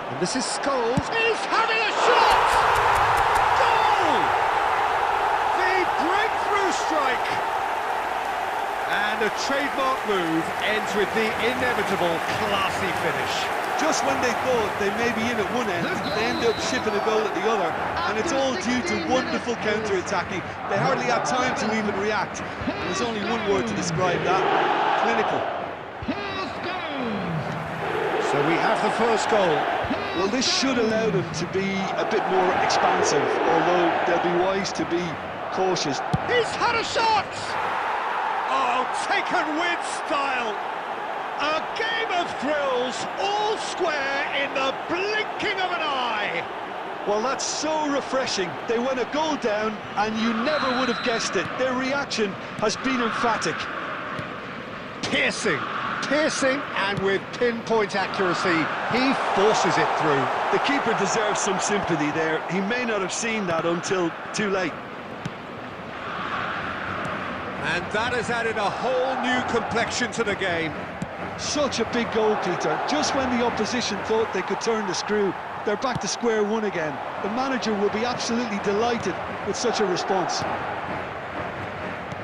Speaker 1: And this is Scholes. He's having a shot! Goal! The breakthrough strike! And a trademark move ends with the inevitable classy finish.
Speaker 2: Just when they thought they may be in at one end, they end up shipping a goal at the other, and it's all due to wonderful counter-attacking. They hardly had time to even react. There's only one word to describe that: clinical.
Speaker 1: So we have the first goal.
Speaker 2: Well, this should allow them to be a bit more expansive, although they'll be wise to be cautious.
Speaker 1: He's had a shot! Oh, taken with style! A game of thrills, all square in the blinking of an eye!
Speaker 2: Well, that's so refreshing. They went a goal down, and you never would have guessed it. Their reaction has been emphatic.
Speaker 1: Piercing, piercing and with pinpoint accuracy, he forces it through.
Speaker 2: The keeper deserves some sympathy there. He may not have seen that until too late.
Speaker 1: And that has added a whole new complexion to the game.
Speaker 2: Such a big goal, Peter. Just when the opposition thought they could turn the screw, they're back to square one again. The manager will be absolutely delighted with such a response.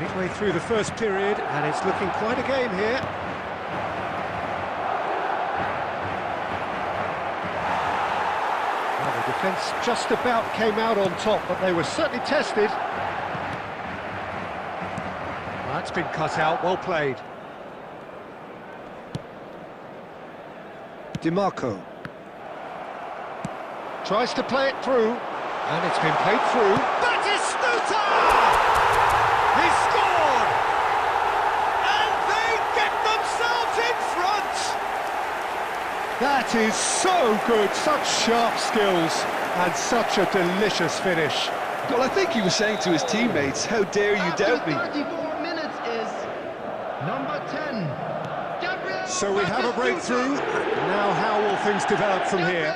Speaker 1: Midway through the first period, and it's looking quite a game here. Well, the defence just about came out on top, but they were certainly tested. That's been cut out, well played. DiMarco tries to play it through, and it's been played through. Batistuta! He scored! And they get themselves in front! That is so good, such sharp skills, and such a delicious finish.
Speaker 2: Well, I think he was saying to his teammates, how dare you doubt me?
Speaker 3: 34 minutes is number 10. Gabriel
Speaker 1: So we have a breakthrough. Now how will things develop from here?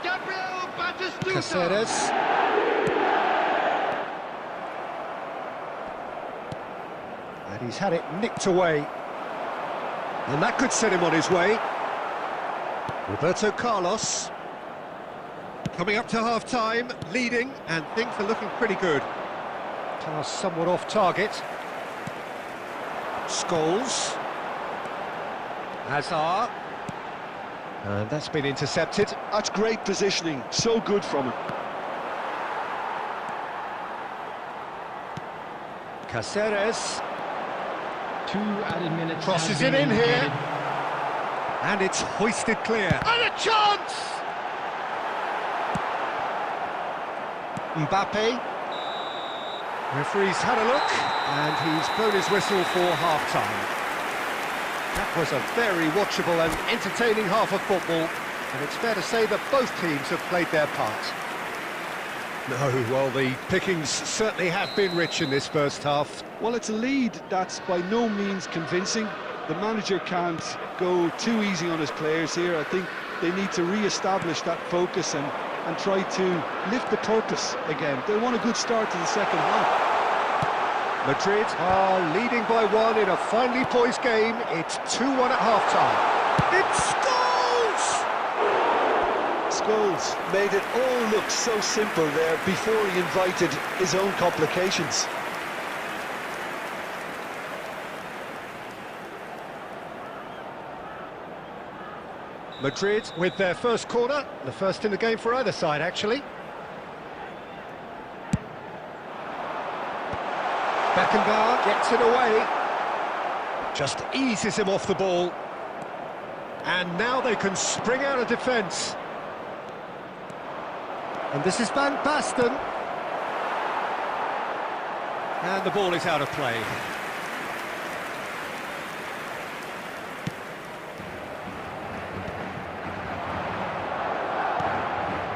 Speaker 3: Gabriel Batistuta.
Speaker 1: Caceres. And he's had it nicked away. And that could set him on his way. Roberto Carlos. Coming up to half-time, leading, and things are looking pretty good. Pass somewhat off target. Scholes. Hazard. And that's been intercepted.
Speaker 2: That's great positioning, so good from him.
Speaker 1: Caceres.
Speaker 3: 2 added minutes.
Speaker 1: Crosses
Speaker 3: has
Speaker 1: it
Speaker 3: been
Speaker 1: in here.
Speaker 3: indicated.
Speaker 1: And it's hoisted clear. And a chance! Mbappe. Referee's had a look, and he's blown his whistle for half-time. That was a very watchable and entertaining half of football, and it's fair to say that both teams have played their part. No, well, the pickings certainly have been rich in this first half.
Speaker 2: Well, it's a lead that's by no means convincing. The manager can't go too easy on his players here. I think they need to re-establish that focus and try to lift the purpose again. They want a good start to the second half.
Speaker 1: Madrid are leading by 1 in a finely poised game. It's 2-1 at half-time. It's Scholes!
Speaker 2: Scholes made it all look so simple there before he invited his own complications.
Speaker 1: Madrid with their first corner, the first in the game for either side, actually. Beckenbauer gets it away, just eases him off the ball, and now they can spring out of defence. And this is Van Basten, and the ball is out of play.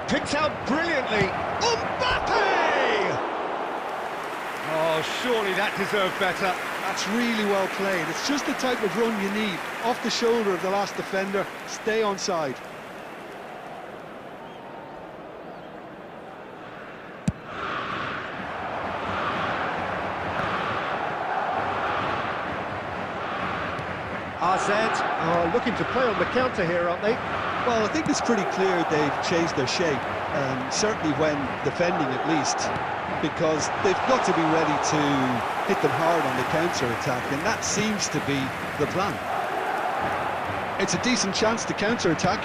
Speaker 1: Picked out brilliantly, Mbappe! Oh, surely that deserved better.
Speaker 2: That's really well played. It's just the type of run you need. Off the shoulder of the last defender, stay onside.
Speaker 1: AZ are looking to play on the counter here, aren't they?
Speaker 2: Well, I think it's pretty clear they've changed their shape, certainly when defending at least, because they've got to be ready to hit them hard on the counter-attack, and that seems to be the plan. It's a decent chance to counter-attack.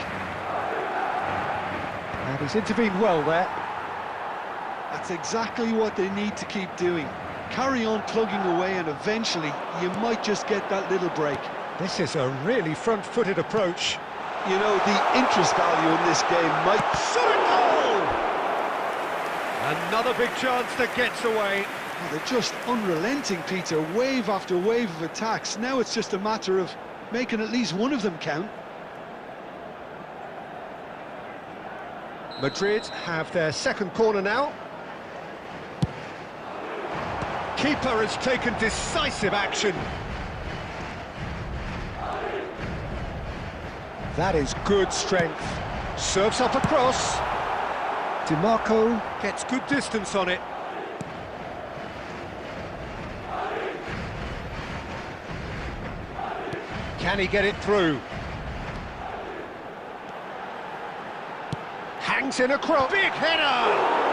Speaker 1: And he's intervened well there.
Speaker 2: That's exactly what they need to keep doing. Carry on plugging away, and eventually you might just get that little break.
Speaker 1: This is a really front-footed approach.
Speaker 2: You know, the interest value in this game might...
Speaker 1: Shot and goal! Another big chance that gets away.
Speaker 2: Oh, they're just unrelenting, Peter. Wave after wave of attacks. Now it's just a matter of making at least one of them count.
Speaker 1: Madrid have their second corner now. keeper has taken decisive action. That is good strength. Serves up across. DiMarco gets good distance on it. Can he get it through? Hangs in across. Big header!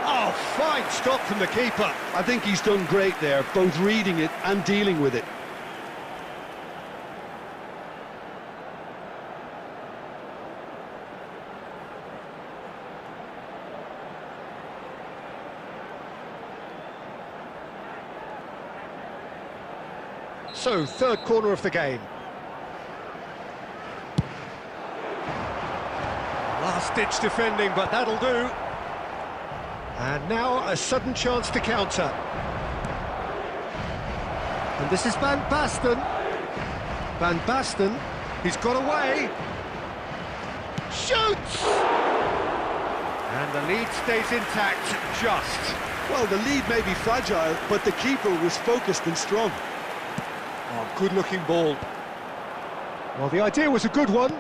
Speaker 1: Oh, fine stop from the keeper.
Speaker 2: I think he's done great there, both reading it and dealing with it.
Speaker 1: So, third corner of the game. Last-ditch defending, but that'll do. And now a sudden chance to counter. And this is Van Basten. Van Basten, he's got away. Shoots! And the lead stays intact, just.
Speaker 2: Well, the lead may be fragile, but the keeper was focused and strong.
Speaker 1: Oh, good-looking ball. Well, the idea was a good one.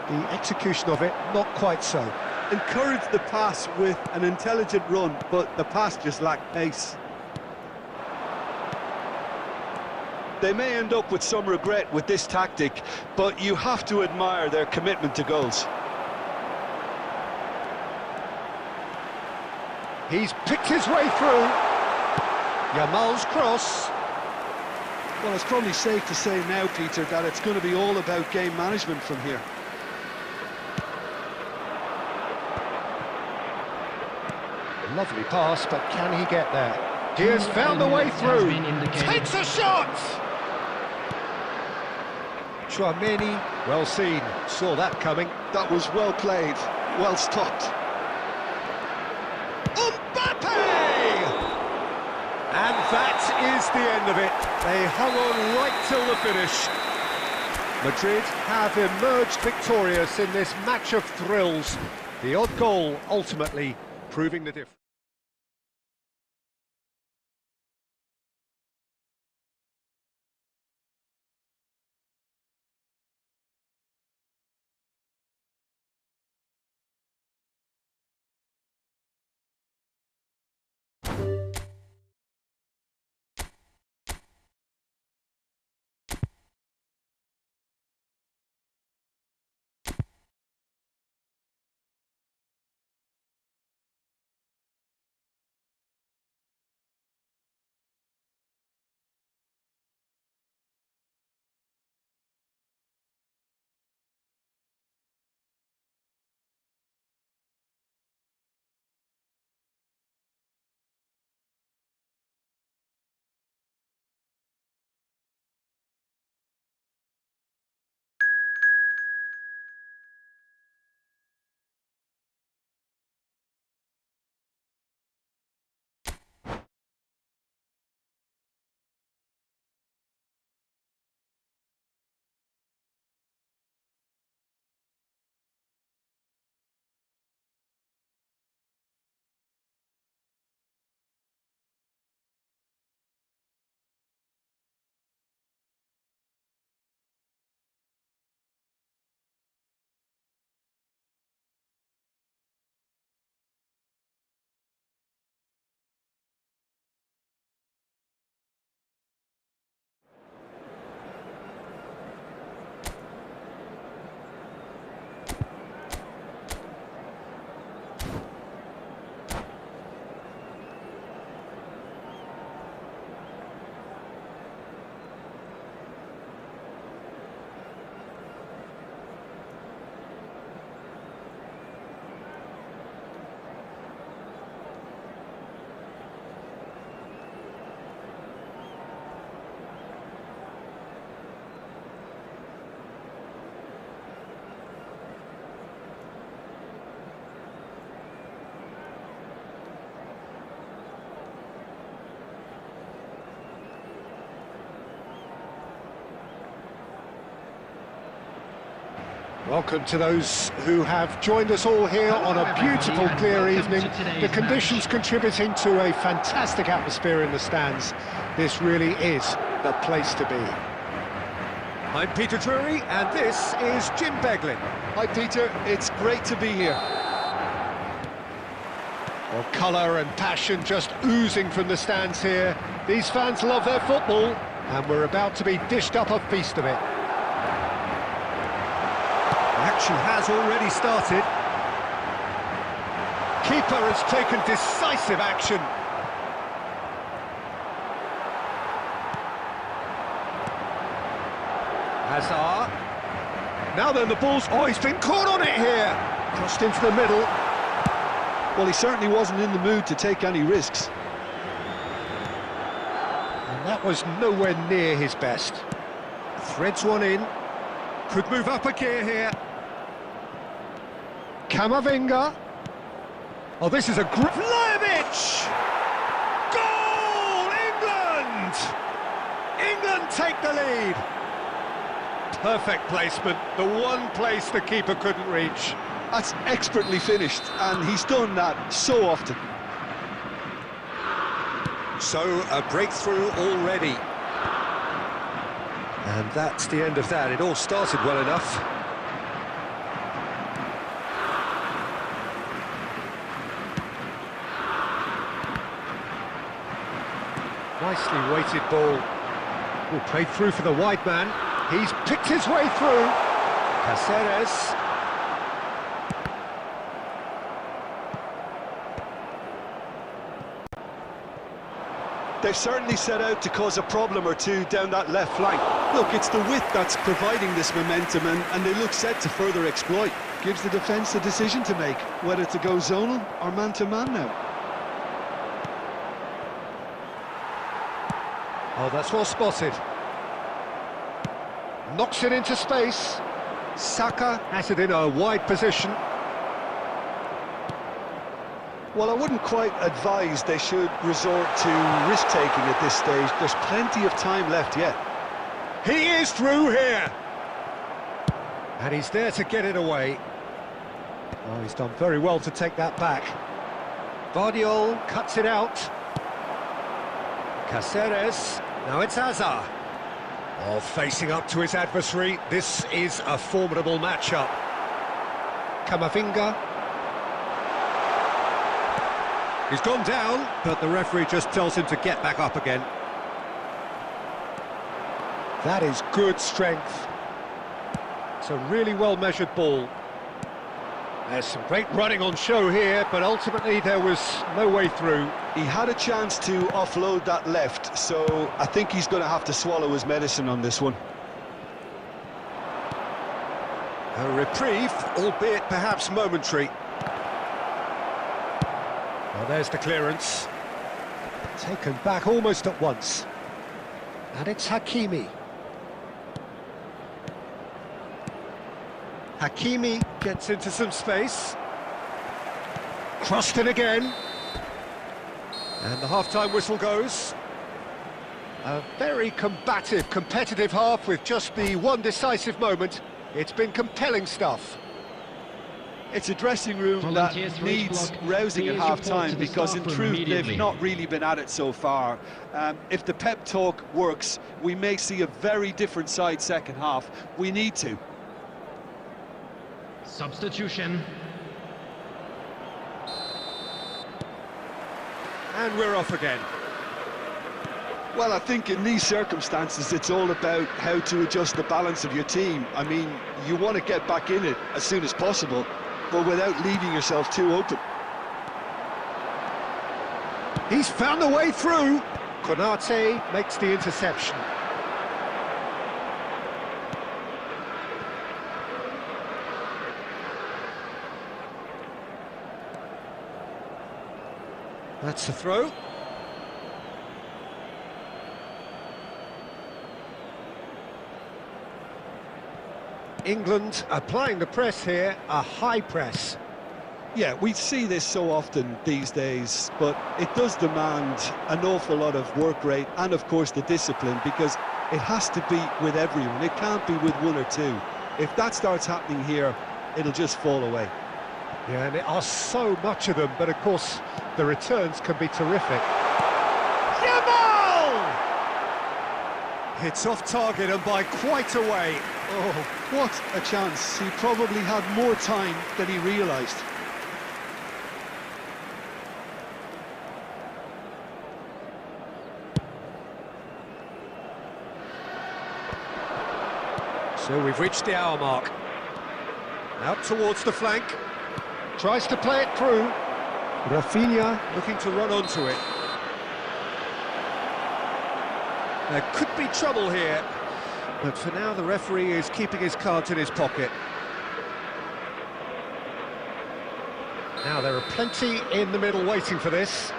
Speaker 1: The execution of it, not quite so.
Speaker 2: Encouraged the pass with an intelligent run, but the pass just lacked pace. They may end up with some regret with this tactic, but you have to admire their commitment to goals.
Speaker 1: He's picked his way through. Yamal's cross.
Speaker 2: Well, it's probably safe to say now, Peter, that it's going to be all about game management from here.
Speaker 1: Lovely pass, but can he get there? He has found a way through. Takes a shot! Chouameni, well seen. Saw that coming.
Speaker 2: That was well played, well stopped.
Speaker 1: Mbappe! And that is the end of it. They hung on right till the finish. Madrid have emerged victorious in this match of thrills. The odd goal ultimately proving the difference. Welcome to those who have joined us all here on a beautiful, clear evening. The conditions contributing to a fantastic atmosphere in the stands. This really is the place to be. I'm Peter Drury, and this is Jim Beglin.
Speaker 2: Hi Peter, it's great to be here.
Speaker 1: Well, colour and passion just oozing from the stands here. These fans love their football, and we're about to be dished up a feast of it.
Speaker 4: Action has already started.
Speaker 1: Keeper has taken decisive action. Hazard. Now then, the ball's... Oh, he's been caught on it here. Crossed into the middle.
Speaker 2: Well, he certainly wasn't in the mood to take any risks.
Speaker 1: And that was nowhere near his best.
Speaker 4: Threads one in. Could move up a gear here.
Speaker 1: Camavinga. Oh, this is a great...
Speaker 4: Vlahovic! Goal! England! England take the lead.
Speaker 1: Perfect placement, the one place the keeper couldn't reach.
Speaker 2: That's expertly finished, and he's done that so often.
Speaker 4: So, a breakthrough already. And that's the end of that. It all started well enough.
Speaker 1: Nicely weighted ball. Oh, played through for the wide man. He's picked his way through. Caceres.
Speaker 2: They've certainly set out to cause a problem or two down that left flank. Look, it's the width that's providing this momentum, and they look set to further exploit. Gives the defence a decision to make, whether to go zonal or man-to-man now.
Speaker 1: Oh, that's well spotted. Knocks it into space. Saka has it in a wide position.
Speaker 2: Well, I wouldn't quite advise they should resort to risk-taking at this stage. There's plenty of time left yet.
Speaker 1: He is through here. And he's there to get it away. Oh, he's done very well to take that back. Vardiol cuts it out. Caceres. Now it's Hazard. Oh, facing up to his adversary. This is a formidable matchup. Camavinga.
Speaker 4: He's gone down, but the referee just tells him to get back up again.
Speaker 1: That is good strength. It's a really well-measured ball. There's some great running on show here, but ultimately there was no way through.
Speaker 2: He had a chance to offload that left, so I think he's going to have to swallow his medicine on this one.
Speaker 4: A reprieve, albeit perhaps momentary.
Speaker 1: Well, there's the clearance. Taken back almost at once. And it's Hakimi. Hakimi gets into some space. Crossed in again. And the half-time whistle goes. A very combative, competitive half with just the one decisive moment. It's been compelling stuff.
Speaker 2: It's a dressing room that needs rousing at half-time because, in truth, they've not really been at it so far. If the pep talk works, we may see a very different side second half. We need to.
Speaker 3: Substitution.
Speaker 4: And we're off again.
Speaker 2: Well, I think in these circumstances, it's all about how to adjust the balance of your team. I mean, you want to get back in it as soon as possible, but without leaving yourself too open.
Speaker 1: He's found a way through. Konate makes the interception. That's the throw. England applying the press here, a high press.
Speaker 2: Yeah, we see this so often these days, but it does demand an awful lot of work rate and, of course, the discipline, because it has to be with everyone. It can't be with one or two. If that starts happening here, it'll just fall away.
Speaker 1: Yeah, and there are so much of them, but of course the returns can be terrific. Jamal!
Speaker 4: Hits off target and by quite a way.
Speaker 2: Oh, what a chance. He probably had more time than he realised.
Speaker 1: So we've reached the hour mark.
Speaker 4: Out towards the flank.
Speaker 1: Tries to play it through. Rafinha.
Speaker 4: Looking to run onto it. There could be trouble here. But for now, the referee is keeping his cards in his pocket.
Speaker 1: Now there are plenty in the middle waiting for this.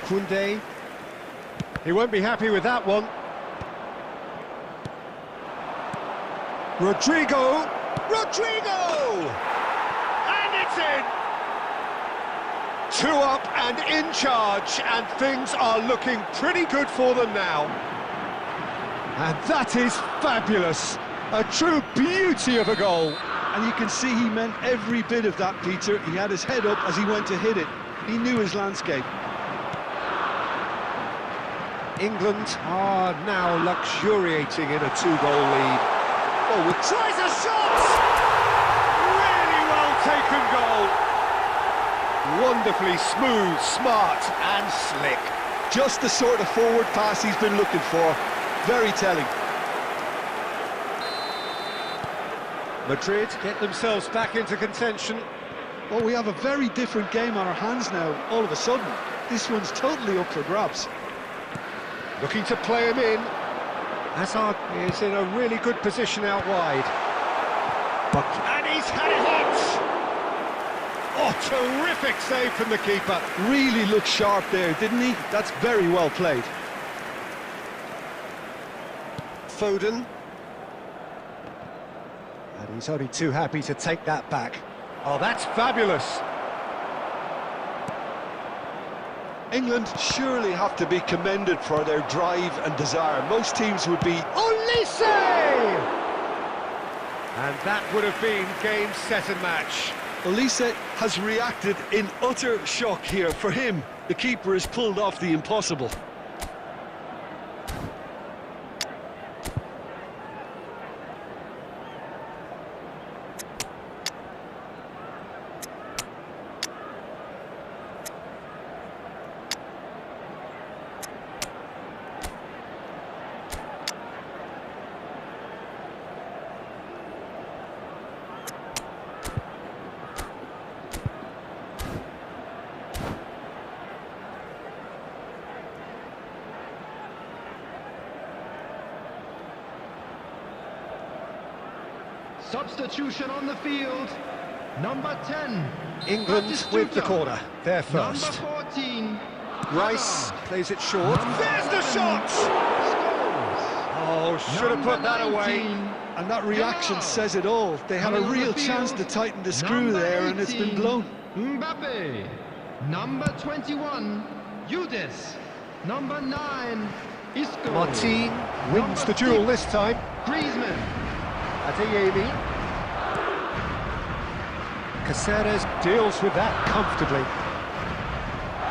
Speaker 1: Koundé. He won't be happy with that one. Rodrigo! And it's in! 2 up and in charge, and things are looking pretty good for them now. And that is fabulous. A true beauty of a goal.
Speaker 2: And you can see he meant every bit of that, Peter. He had his head up as he went to hit it. He knew his landscape.
Speaker 1: England are now luxuriating in a 2-goal lead. Oh, tries a shot! Really well taken goal. Wonderfully smooth, smart and slick.
Speaker 2: Just the sort of forward pass he's been looking for. Very telling.
Speaker 1: Madrid get themselves back into contention.
Speaker 2: Well, we have a very different game on our hands now, all of a sudden. This one's totally up for grabs.
Speaker 1: Looking to play him in. Hazard is in a really good position out wide. And he's had a hit! Oh, terrific save from the keeper.
Speaker 2: Really looked sharp there, didn't he? That's very well played.
Speaker 1: Foden. And he's only too happy to take that back. Oh, that's fabulous.
Speaker 2: England surely have to be commended for their drive and desire. Most teams would be...
Speaker 1: Olise! And that would have been game, set and match.
Speaker 2: Olise has reacted in utter shock here. For him, the keeper has pulled off the impossible.
Speaker 3: Substitution on the field. Number 10.
Speaker 1: England with the corner. They're first.
Speaker 3: Number 14.
Speaker 1: Rice plays it short. There's the shot! Oh, should have put that away.
Speaker 2: And that reaction says it all. They had a real chance to tighten the screw there, and it's been blown.
Speaker 3: Mbappe. Number 21. Yudes. Number 9. Isco.
Speaker 1: Martin wins the duel this time.
Speaker 3: Griezmann.
Speaker 1: Adeyemi. Caceres deals with that comfortably.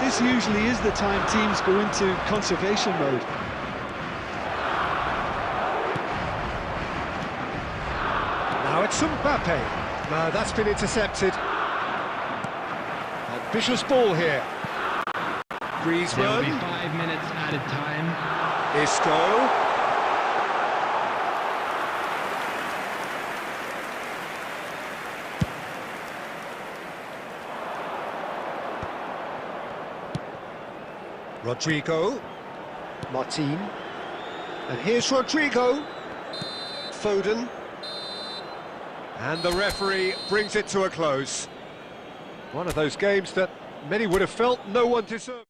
Speaker 2: This usually is the time teams go into conservation mode.
Speaker 1: Now it's Mbappe. No, that's been intercepted. Ambitious ball here.
Speaker 3: There will be
Speaker 1: Griezmann.
Speaker 3: 5 minutes added time.
Speaker 1: Isco. Rodrigo. Martin. And here's Rodrigo. Foden. And the referee brings it to a close. One of those games that many would have felt no one deserved.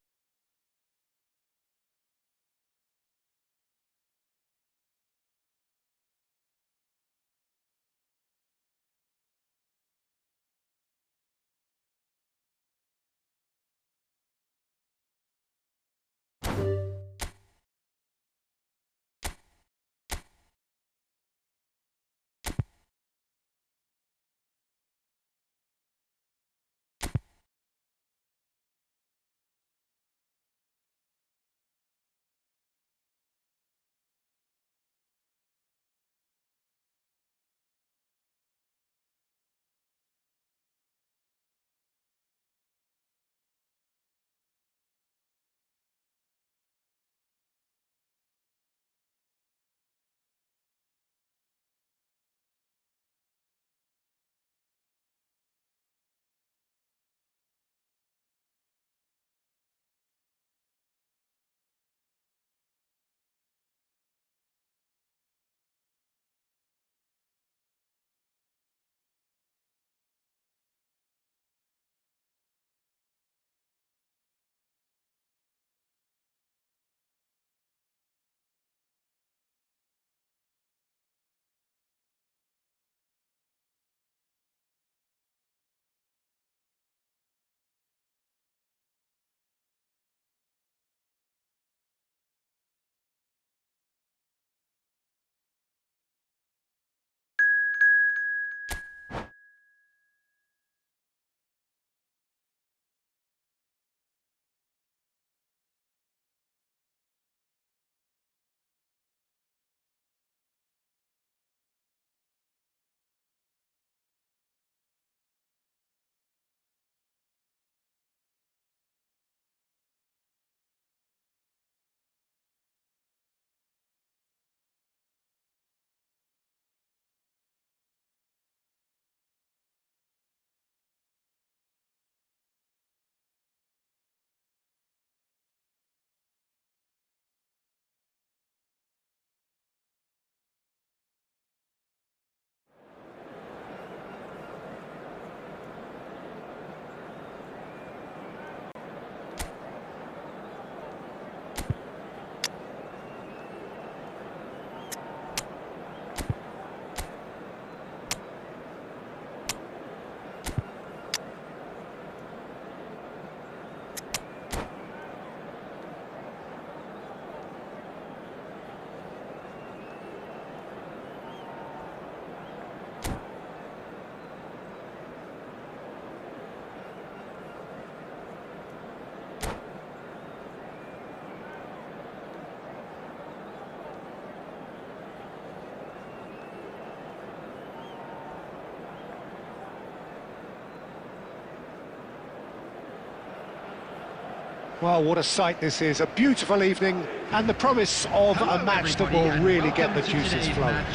Speaker 1: Well, what a sight this is, a beautiful evening, and the promise of a match that will really get the juices flowing.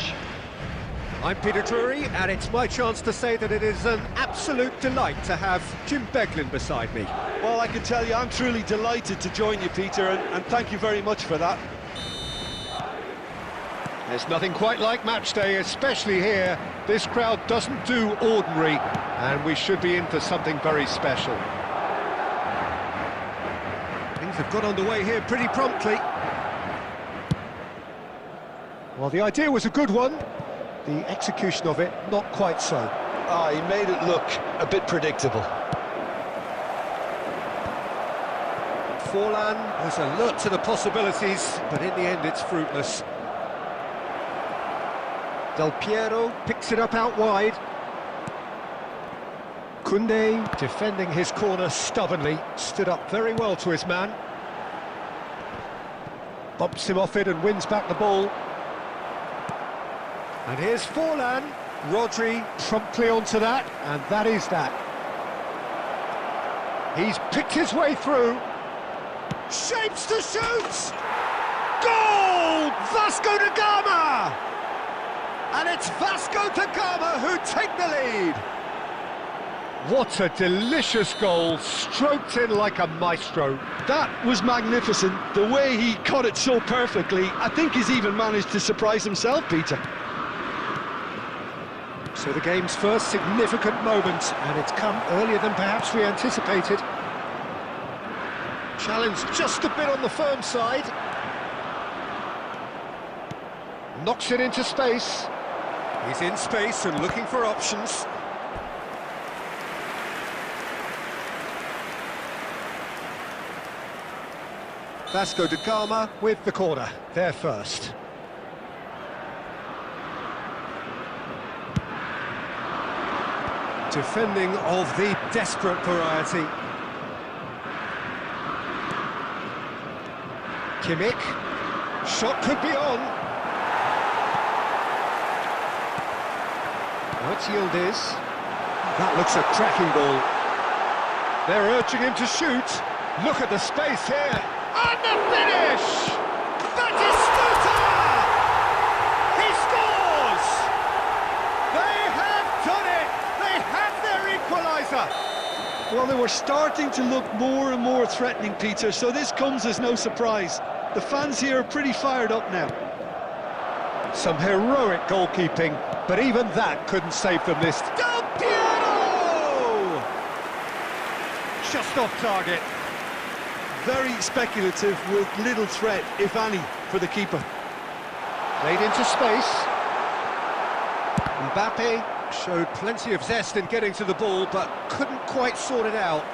Speaker 4: I'm Peter Drury, and it's my chance to say that it is an absolute delight to have Jim Beglin beside me.
Speaker 2: Well, I can tell you, I'm truly delighted to join you, Peter, and thank you very much for that.
Speaker 1: There's nothing quite like match day, especially here. This crowd doesn't do ordinary, and we should be in for something very special.
Speaker 4: Things have got underway here pretty promptly.
Speaker 1: Well, the idea was a good one. The execution of it, not quite so.
Speaker 2: He made it look a bit predictable.
Speaker 4: Forlan was alert to the possibilities, but in the end it's fruitless.
Speaker 1: Del Piero picks it up out wide. Koundé, defending his corner stubbornly, stood up very well to his man. Bumps him off it and wins back the ball.
Speaker 4: And here's Forlan.
Speaker 1: Rodri promptly onto that, and that is that. He's picked his way through.
Speaker 4: Shapes to shoot! Goal! Vasco da Gama! And it's Vasco da Gama who take the lead.
Speaker 1: What a delicious goal, stroked in like a maestro.
Speaker 2: That was magnificent. The way he caught it so perfectly, I think he's even managed to surprise himself, Peter.
Speaker 1: So the game's first significant moment, and it's come earlier than perhaps we anticipated. Challenge just a bit on the firm side. Knocks it into space.
Speaker 4: He's in space and looking for options. Vasco da Gama
Speaker 1: With the corner, there first.
Speaker 4: defending of the desperate variety. Kimmich, shot could be on. What's Yildiz? That looks a cracking ball. They're urging him to shoot. Look at the space here. And the finish! Batistuta! He scores! They have done it! They have their equaliser!
Speaker 2: Well, they were starting to look more and more threatening, Peter, so this comes as no surprise. The fans here are pretty fired up now.
Speaker 1: Some heroic goalkeeping, but even that couldn't save them this.
Speaker 4: Del Piero! Just off target.
Speaker 2: Very speculative with little threat, if any, for the keeper.
Speaker 1: Played into space.
Speaker 4: Mbappe showed plenty of zest in getting to the ball, but couldn't quite sort it out.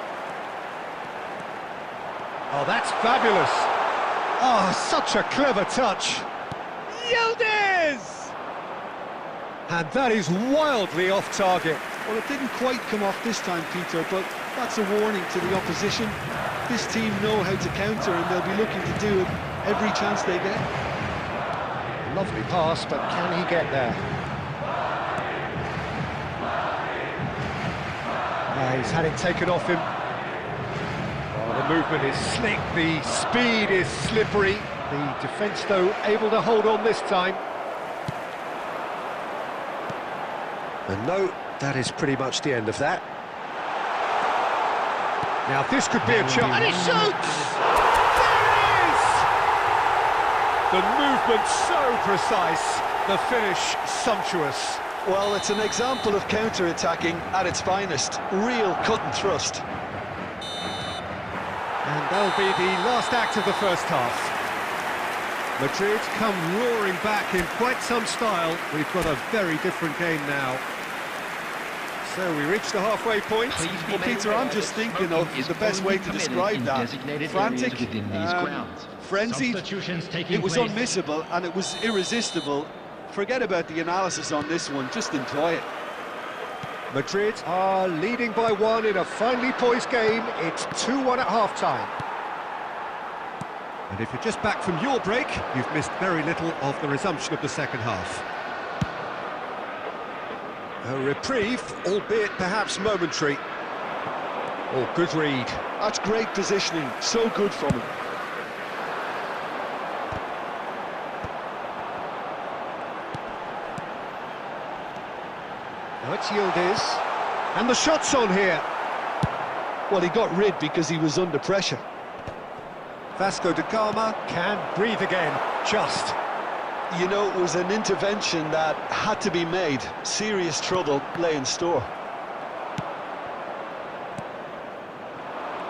Speaker 1: Oh, that's fabulous. Oh, such a clever touch.
Speaker 4: Yildiz!
Speaker 1: And that is wildly off target.
Speaker 2: Well, it didn't quite come off this time, Peter, but that's a warning to the opposition. This team know how to counter, and they'll be looking to do it every chance they get.
Speaker 1: Lovely pass, but can he get there? He's had it taken off him. Oh, the movement is slick, the speed is slippery. The defence, though, able to hold on this time.
Speaker 4: And no, that is pretty much the end of that.
Speaker 1: Now this could be a chance.
Speaker 4: And he shoots! There it is!
Speaker 1: The movement so precise, the finish sumptuous.
Speaker 2: Well, it's an example of counter-attacking at its finest. Real cut and thrust.
Speaker 4: And that'll be the last act of the first half. Madrid come roaring back in quite some style. We've got a very different game now. So we reach the halfway point.
Speaker 2: Well, Peter, I'm just thinking of the best way to describe that. Frantic, frenzied, it was unmissable and it was irresistible. Forget about the analysis on this one, just enjoy it.
Speaker 1: Madrid are leading by one in a finely poised game. It's 2-1 at half-time.
Speaker 4: And if you're just back from your break, you've missed very little of the resumption of the second half. A reprieve, albeit perhaps momentary.
Speaker 1: Oh, good read.
Speaker 2: That's great positioning, so good from him.
Speaker 1: Now it's Yildiz. And the shot's on here.
Speaker 2: Well, he got rid because he was under pressure.
Speaker 1: Vasco da Gama can breathe again, just.
Speaker 2: You know, it was an intervention that had to be made. Serious trouble lay in store.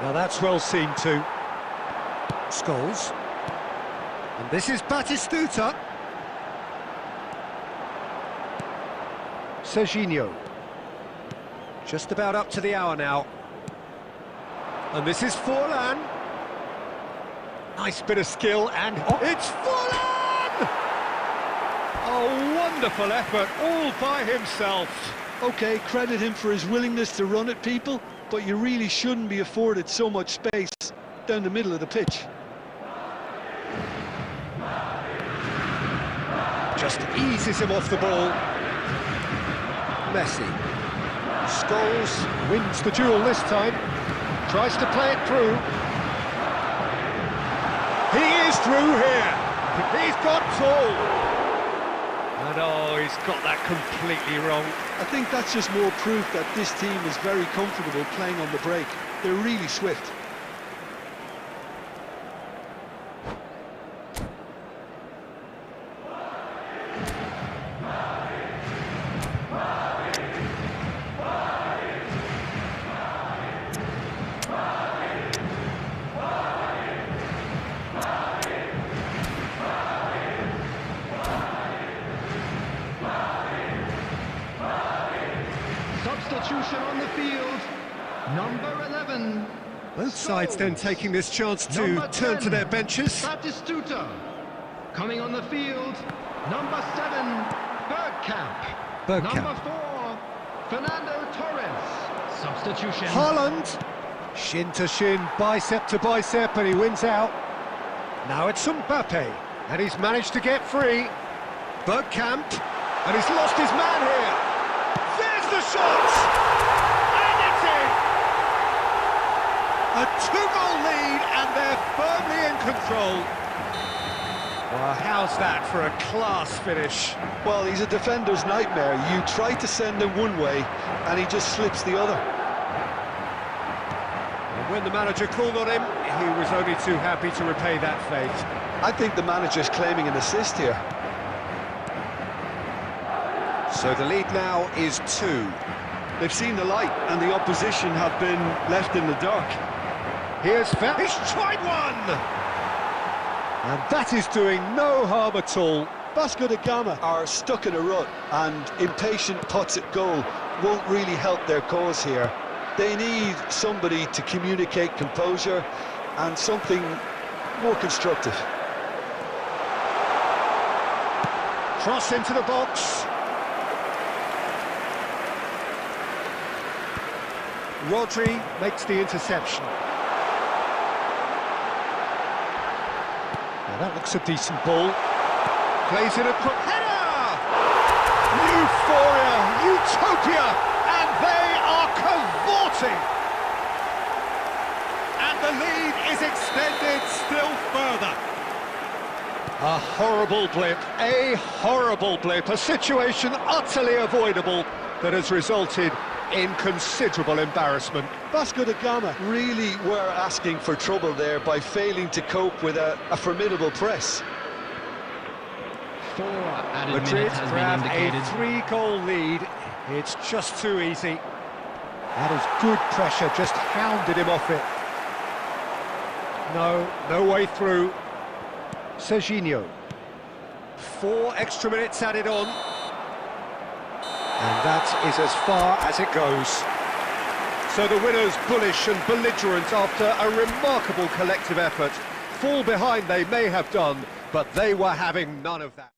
Speaker 1: Now that's well seen too. Scholes. And this is Batistuta. Serginho. Just about up to the hour now. And this is Forlan. Nice bit of skill, and it's Forlan! A wonderful effort, all by himself.
Speaker 2: OK, credit him for his willingness to run at people, but you really shouldn't be afforded so much space down the middle of the pitch.
Speaker 1: Just eases him off the ball. Messi. Scholes wins the duel this time. Tries to play it through. He is through here. He's got tall. And oh, he's got that completely wrong.
Speaker 2: I think that's just more proof that this team is very comfortable playing on the break. They're really swift.
Speaker 3: Substitution on the field, number 11.
Speaker 1: Both sides then taking this chance to turn to their benches.
Speaker 3: Batistuta. Coming on the field, number 7, Bergkamp. Number 4, Fernando Torres. Substitution.
Speaker 1: Haaland. Shin to shin, bicep to bicep, and he wins out. Now it's Mbappe, and he's managed to get free. Bergkamp, and he's lost his man here. There's the shot! And it's in! A 2-goal lead, and they're firmly in control. Well, how's that for a class finish?
Speaker 2: Well, he's a defender's nightmare. You try to send him one way, and he just slips the other.
Speaker 1: And when the manager called on him, he was only too happy to repay that fate.
Speaker 2: I think the manager's claiming an assist here.
Speaker 1: So the lead now is 2.
Speaker 2: They've seen the light, and the opposition have been left in the dark.
Speaker 1: Here's he's tried one! And that is doing no harm at all.
Speaker 2: Vasco da Gama are stuck in a rut, and impatient pots at goal won't really help their cause here. They need somebody to communicate composure and something more constructive.
Speaker 1: Cross into the box. Rodri makes the interception. Now that looks a decent ball. Plays it across. Header! Euphoria, utopia, and they are cavorting. And the lead is extended still further. A horrible blip, a situation utterly avoidable that has resulted in considerable embarrassment.
Speaker 2: Vasco da Gama really were asking for trouble there by failing to cope with a formidable press.
Speaker 3: 4 added
Speaker 1: Madrid
Speaker 3: minutes has been
Speaker 1: grab
Speaker 3: indicated.
Speaker 1: a 3-goal lead. It's just too easy. That is good pressure, just hounded him off it. No way through. Serginho. 4 extra minutes added on. And that is as far as it goes. So the winners, bullish and belligerent after a remarkable collective effort. Fall behind they may have done, but they were having none of that.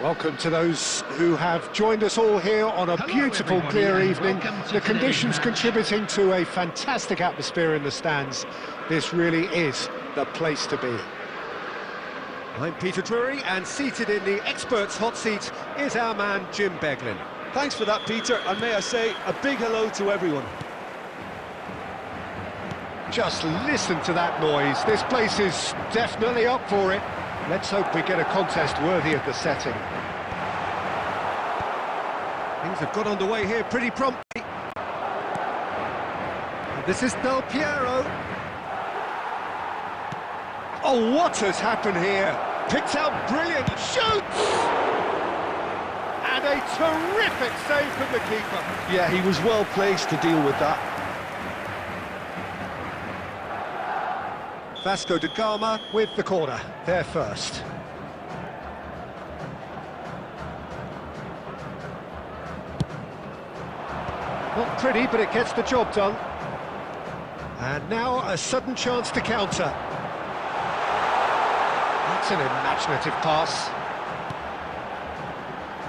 Speaker 1: Welcome to those who have joined us all here on a beautiful,
Speaker 3: everybody,
Speaker 1: clear
Speaker 3: and
Speaker 1: evening.
Speaker 3: welcome to
Speaker 1: The
Speaker 3: today's
Speaker 1: conditions
Speaker 3: match.
Speaker 1: contributing to a fantastic atmosphere in the stands. This really is the place to be. I'm Peter Drury, and seated in the experts' hot seat is our man Jim Beglin.
Speaker 2: Thanks for that, Peter, and may I say a big hello to everyone.
Speaker 1: Just listen to that noise. This place is definitely up for it. Let's hope we get a contest worthy of the setting. Things have got underway here pretty promptly. And this is Del Piero. Oh, what has happened here? Picks out brilliant, shoots! And a terrific save from the keeper.
Speaker 2: Yeah, he was well placed to deal with that.
Speaker 1: Vasco da Gama with the corner, there first. Not pretty, but it gets the job done. And now a sudden chance to counter. That's an imaginative pass.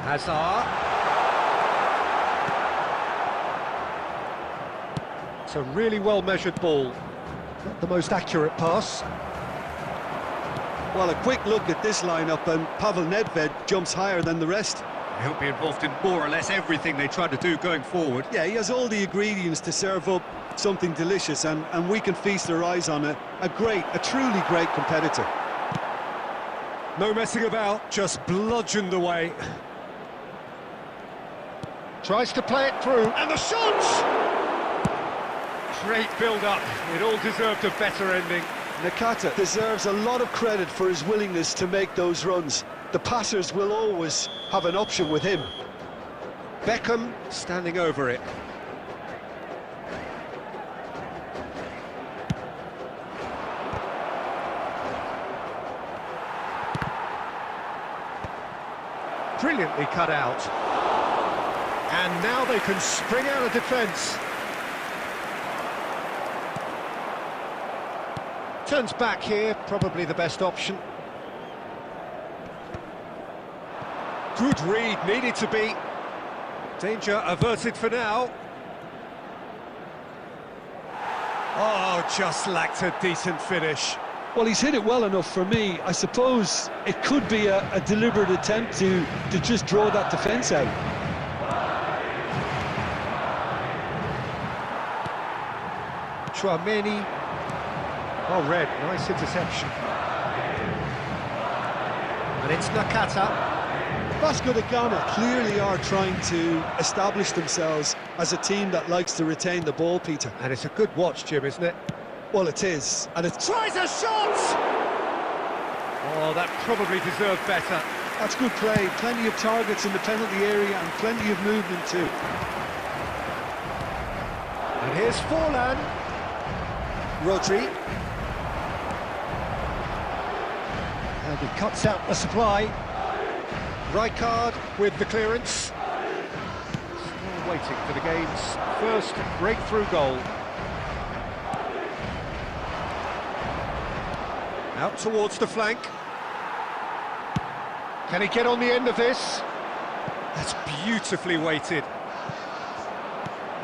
Speaker 1: Hazard. It's a really well-measured ball. Not the most accurate pass.
Speaker 2: Well, a quick look at this lineup, and Pavel Nedved jumps higher than the rest.
Speaker 1: He'll be involved in more or less everything they try to do going forward.
Speaker 2: Yeah, he has all the ingredients to serve up something delicious, and we can feast our eyes on a truly great competitor.
Speaker 1: No messing about, just bludgeoned away. Tries to play it through, and the shot! Great build-up, it all deserved a better ending.
Speaker 2: Nakata deserves a lot of credit for his willingness to make those runs. The passers will always have an option with him.
Speaker 1: Beckham standing over it. Brilliantly cut out. And now they can spring out of defence. Turns back here, probably the best option. Good read, needed to be. Danger averted for now. Oh, just lacked a decent finish.
Speaker 2: Well, he's hit it well enough for me. I suppose it could be a deliberate attempt to just draw that defence out.
Speaker 1: Chouameni. Oh, red, nice interception. And it's Nakata.
Speaker 2: Vasco da Gama clearly are trying to establish themselves as a team that likes to retain the ball, Peter.
Speaker 1: And it's a good watch, Jim, isn't it?
Speaker 2: Well, it is. And it's...
Speaker 1: Tries a shot! Oh, that probably deserved better.
Speaker 2: That's good play. Plenty of targets in the penalty area and plenty of movement too.
Speaker 1: And here's Forlan. Rodri. And he cuts out the supply. Rijkaard with the clearance. Still waiting for the game's first breakthrough goal. Out towards the flank. Can he get on the end of this? That's beautifully weighted.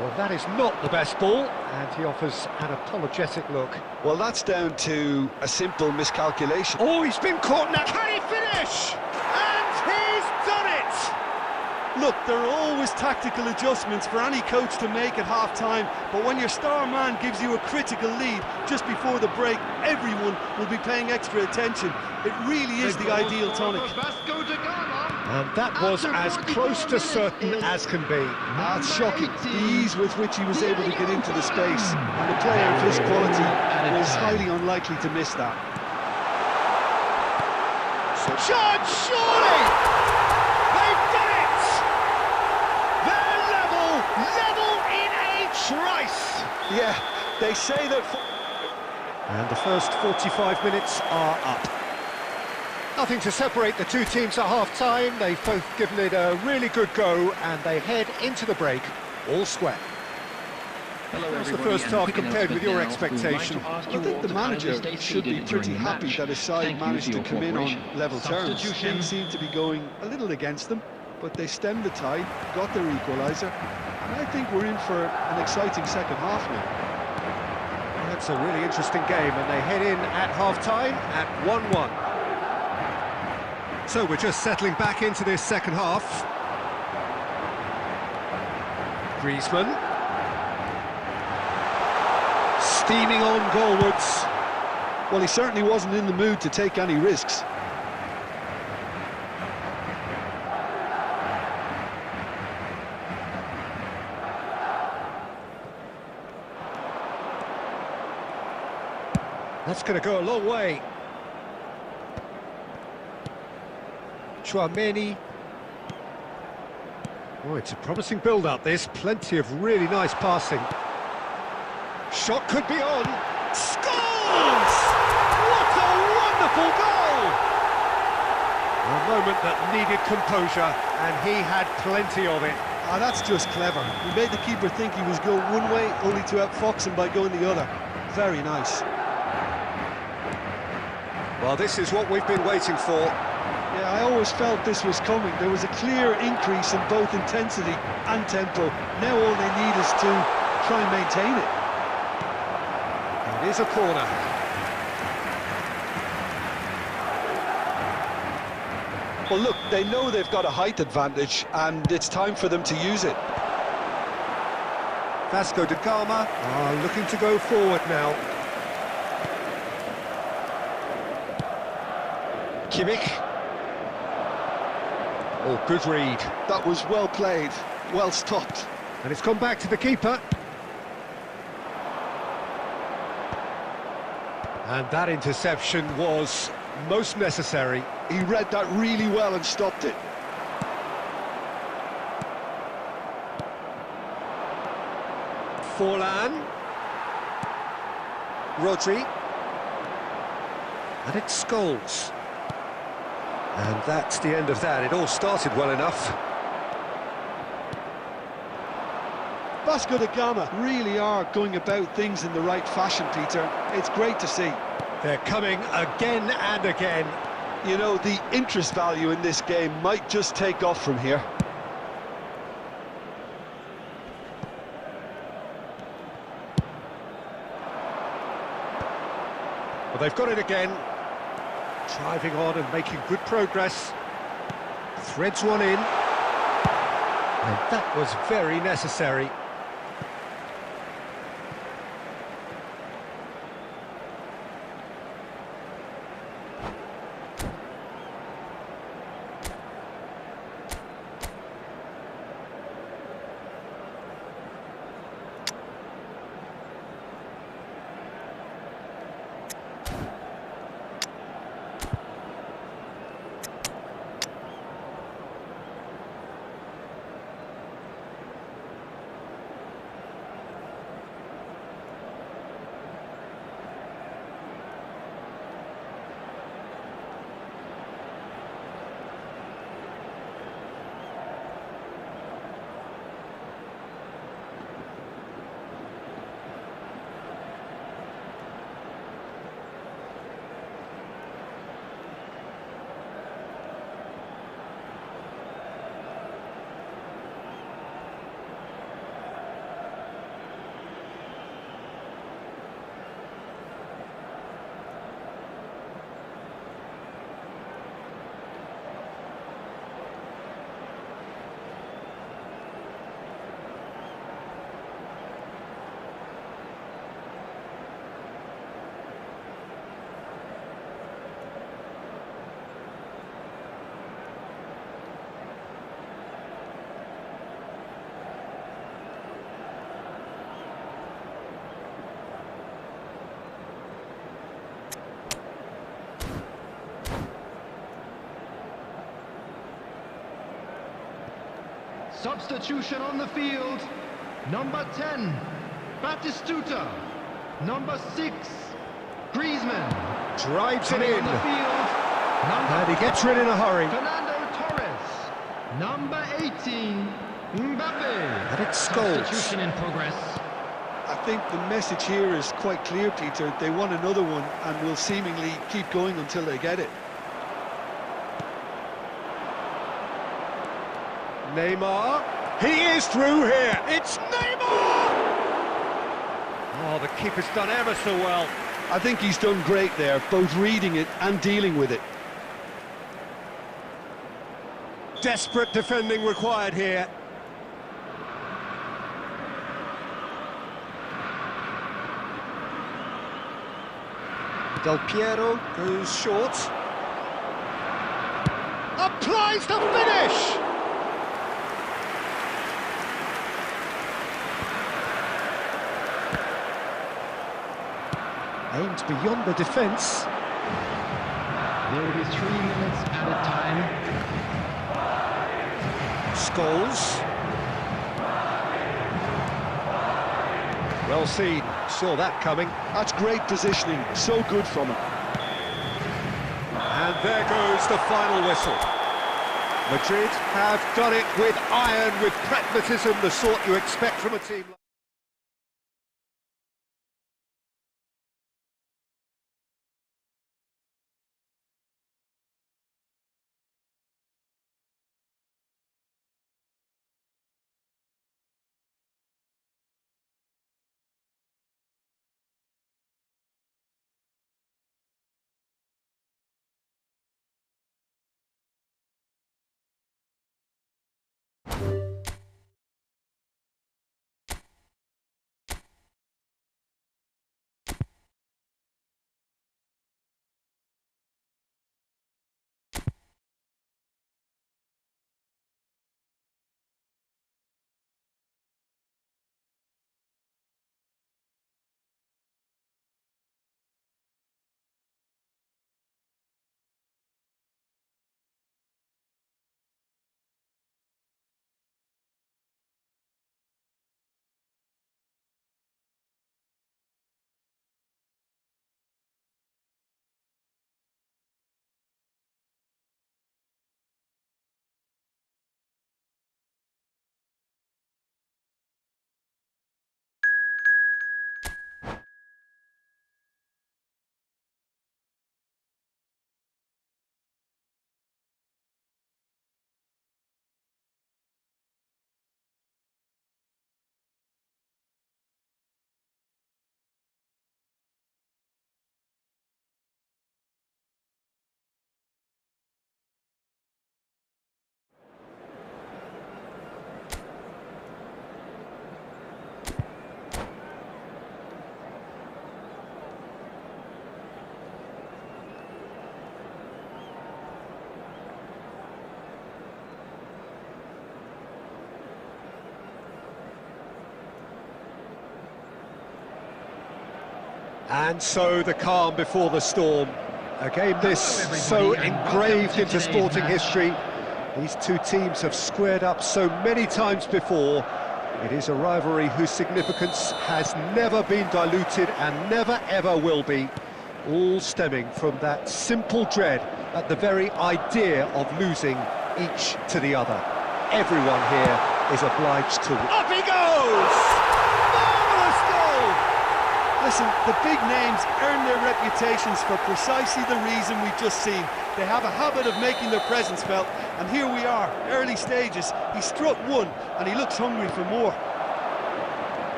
Speaker 1: Well, that is not the best ball, and he offers an apologetic look.
Speaker 2: Well, that's down to a simple miscalculation.
Speaker 1: Oh, he's been caught now. Can he finish? And he's done it!
Speaker 2: Look, there are always tactical adjustments for any coach to make at half-time, but when your star man gives you a critical lead just before the break, everyone will be paying extra attention. It really is the ideal tonic.
Speaker 1: And that was as close to certain as can be.
Speaker 2: That's shocking, the ease with which he was able to get into the space, and a player of his quality was highly unlikely to miss that.
Speaker 1: Charge, surely! They've done it! They're level in a trice!
Speaker 2: Yeah, they say that...
Speaker 1: And the first 45 minutes are up. Nothing to separate the two teams at half-time. They've both given it a really good go, and they head into the break all square. How's the first half compared with your expectation?
Speaker 2: I think the manager should be pretty happy that his side managed to come in on level terms. Things seem to be going a little against them, but they stemmed the tide, got their equaliser, and I think we're in for an exciting second half now.
Speaker 1: That's a really interesting game, and they head in at half-time at 1-1. So we're just settling back into this second half. Griezmann. Steaming on goalwards.
Speaker 2: Well, he certainly wasn't in the mood to take any risks.
Speaker 1: That's going to go a long way. Chouameni. Oh, it's a promising build-up, this. Plenty of really nice passing. Shot could be on. Scores! What a wonderful goal! A moment that needed composure, and he had plenty of it.
Speaker 2: Ah, that's just clever. He made the keeper think he was going one way, only to outfox him by going the other. Very nice.
Speaker 1: Well, this is what we've been waiting for.
Speaker 2: Yeah, I always felt this was coming. There was a clear increase in both intensity and tempo. Now all they need is to try and maintain it.
Speaker 1: It is a corner.
Speaker 2: Well, look, they know they've got a height advantage, and it's time for them to use it.
Speaker 1: Vasco da Gama are looking to go forward now. Kimmich. Oh, good read.
Speaker 2: That was well played, well stopped.
Speaker 1: And it's gone back to the keeper. And that interception was most necessary.
Speaker 2: He read that really well and stopped it.
Speaker 1: Forlan. Rodri. And it's Scholes. And that's the end of that. It all started well enough.
Speaker 2: Vasco da Gama really are going about things in the right fashion, Peter. It's great to see.
Speaker 1: They're coming again and again.
Speaker 2: You know, the interest value in this game might just take off from here.
Speaker 1: Well, they've got it again. Driving on and making good progress. Threads one in. And that was very necessary.
Speaker 3: Substitution on the field. Number 10, Batistuta. Number 6, Griezmann.
Speaker 1: Drives it
Speaker 3: Coming
Speaker 1: in.
Speaker 3: on the field.
Speaker 1: And he gets rid in a hurry.
Speaker 3: Fernando Torres. Number 18, Mbappe.
Speaker 1: And it's Scholes.
Speaker 3: Substitution in progress.
Speaker 2: I think the message here is quite clear, Peter. They want another one and will seemingly keep going until they get it.
Speaker 1: Neymar, he is through here, it's Neymar! Oh, the keeper's done ever so well.
Speaker 2: I think he's done great there, both reading it and dealing with it.
Speaker 1: Desperate defending required here. Del Piero goes short. Applies the finish! Aims beyond the defence.
Speaker 3: There will be 3 minutes added time.
Speaker 1: Scholes. Well seen, saw that coming.
Speaker 2: That's great positioning, so good from him.
Speaker 1: And there goes the final whistle. Madrid have done it with iron, with pragmatism, the sort you expect from a team like... And so the calm before the storm. A game this so engraved into sporting history. These two teams have squared up so many times before. It is a rivalry whose significance has never been diluted and never ever will be. All stemming from that simple dread at the very idea of losing each to the other. Everyone here is obliged to... Up he goes! Marvellous goal!
Speaker 2: Listen, the big names earn their reputations for precisely the reason we've just seen. They have a habit of making their presence felt, and here we are, early stages. He struck one, and he looks hungry for more.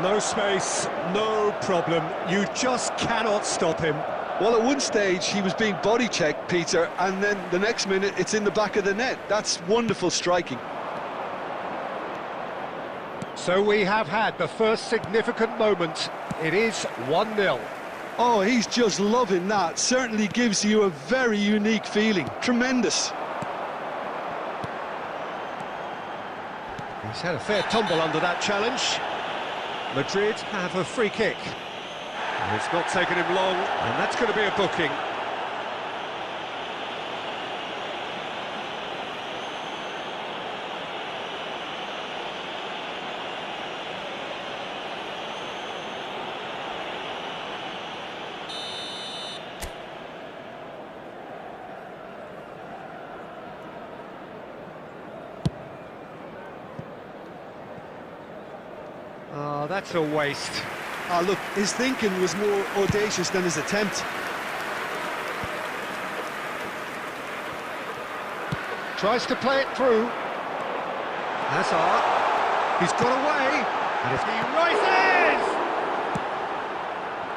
Speaker 1: No space, no problem. You just cannot stop him.
Speaker 2: Well, at one stage, he was being body-checked, Peter, and then the next minute, it's in the back of the net. That's wonderful striking.
Speaker 1: So we have had the first significant moment. It is 1-0.
Speaker 2: Oh, he's just loving that. Certainly gives you a very unique feeling. Tremendous.
Speaker 1: He's had a fair tumble under that challenge. Madrid have a free kick. It's not taken him long, and that's going to be a booking. Oh, that's a waste.
Speaker 2: Ah, look, his thinking was more audacious than his attempt.
Speaker 1: Tries to play it through. Hazard. He's got away. And if he rises!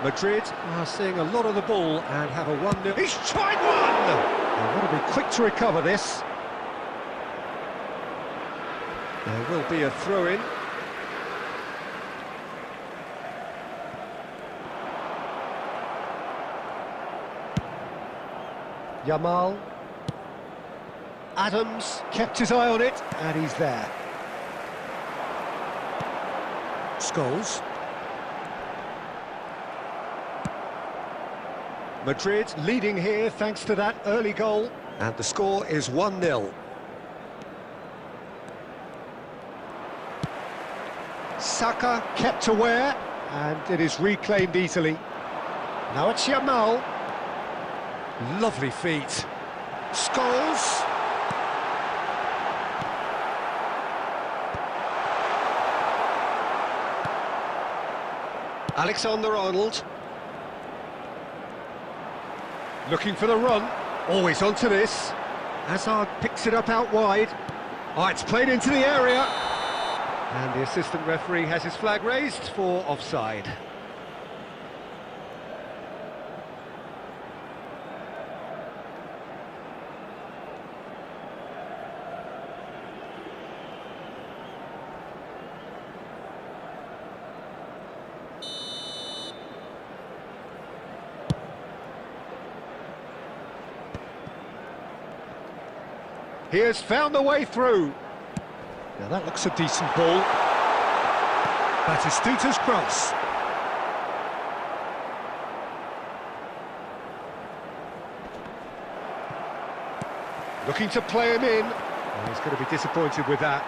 Speaker 1: Madrid are seeing a lot of the ball and have a 1-0. He's tried one! They've got to be quick to recover this. There will be a throw-in. Yamal. Adams kept his eye on it, and he's there. Scholes. Madrid leading here thanks to that early goal, and the score is 1-0. Saka kept aware, and it is reclaimed easily. Now it's Yamal. Lovely feet. Scholes. Alexander-Arnold. Looking for the run. Always onto this. Hazard picks it up out wide. Oh, it's played into the area. And the assistant referee has his flag raised for offside. He has found a way through. Now that looks a decent ball. Batistuta's cross. Looking to play him in. Oh, he's going to be disappointed with that.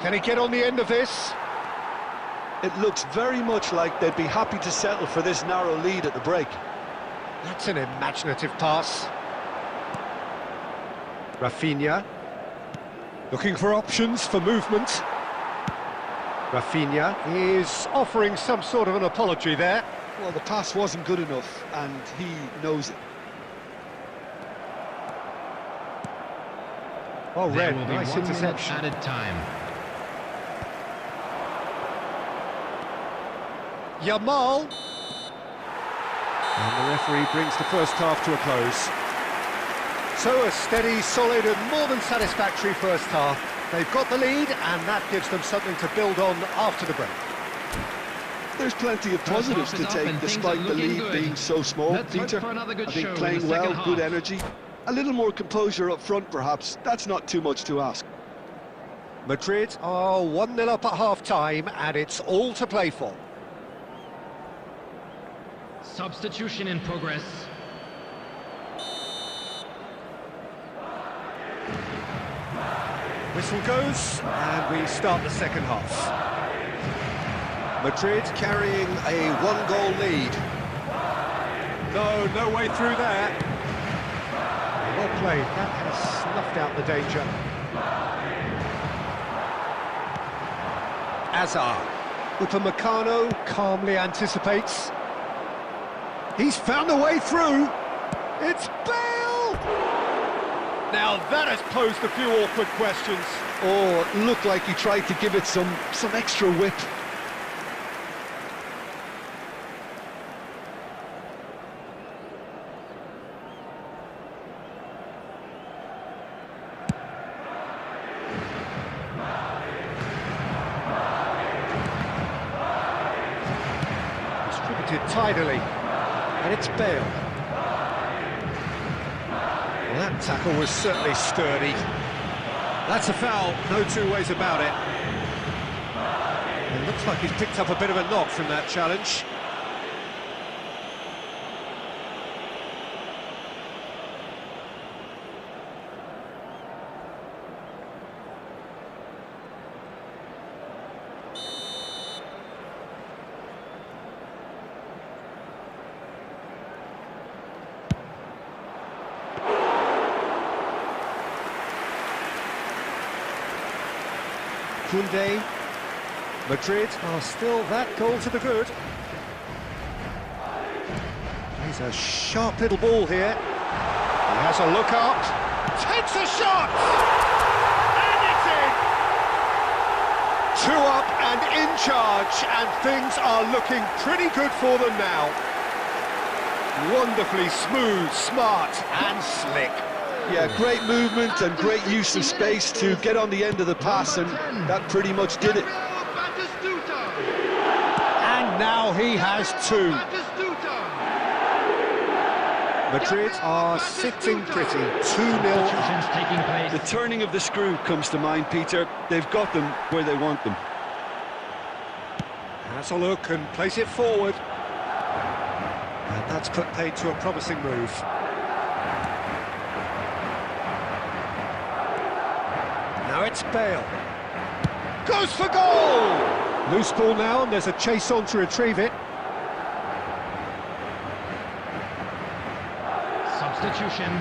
Speaker 1: Can he get on the end of this?
Speaker 2: It looks very much like they'd be happy to settle for this narrow lead at the break.
Speaker 1: That's an imaginative pass. Rafinha. Looking for options for movement. Rafinha is offering some sort of an apology there.
Speaker 2: Well, the pass wasn't good enough, and he knows it.
Speaker 1: Oh,
Speaker 3: There
Speaker 1: Red,
Speaker 3: will be
Speaker 1: nice
Speaker 3: 1 minute
Speaker 1: interception.
Speaker 3: added time.
Speaker 1: Yamal. And the referee brings the first half to a close. So a steady, solid and more than satisfactory first half. They've got the lead and that gives them something to build on after the break.
Speaker 2: There's plenty of positives to take despite the lead being so small, Peter. I think playing well, good energy. A little more composure up front perhaps, that's not too much to ask.
Speaker 1: Madrid are 1-0 up at half-time and it's all to play for.
Speaker 3: Substitution in progress.
Speaker 1: Whistle goes and we start the second half. Madrid carrying a 1-goal lead. No way through there. Well played, that has snuffed out the danger. Hazard. Upamecano calmly anticipates. He's found a way through. It's Bale! Now that has posed a few awkward questions.
Speaker 2: Or it looked like he tried to give it some extra whip.
Speaker 1: Distributed tidily. And it's Bale. Well, that tackle was certainly sturdy. That's a foul, no two ways about it. It looks like he's picked up a bit of a knock from that challenge. Koundé. Madrid are still that goal to the good. Plays a sharp little ball here. He has a look up. Takes a shot! And it's in! 2 up and in charge, and things are looking pretty good for them now. Wonderfully smooth, smart and slick.
Speaker 2: Yeah, great movement and great use of space to get on the end of the pass, and that pretty much did it.
Speaker 1: And now he has 2. Madrid are sitting pretty, 2-0.
Speaker 3: Substitutions taking place.
Speaker 2: The turning of the screw comes to mind, Peter. They've got them where they want them.
Speaker 1: Has a look and plays it forward. And that's put paid to a promising move. Now it's Bale. Goes for goal! Loose ball now, and there's a chase on to retrieve it.
Speaker 3: Substitution.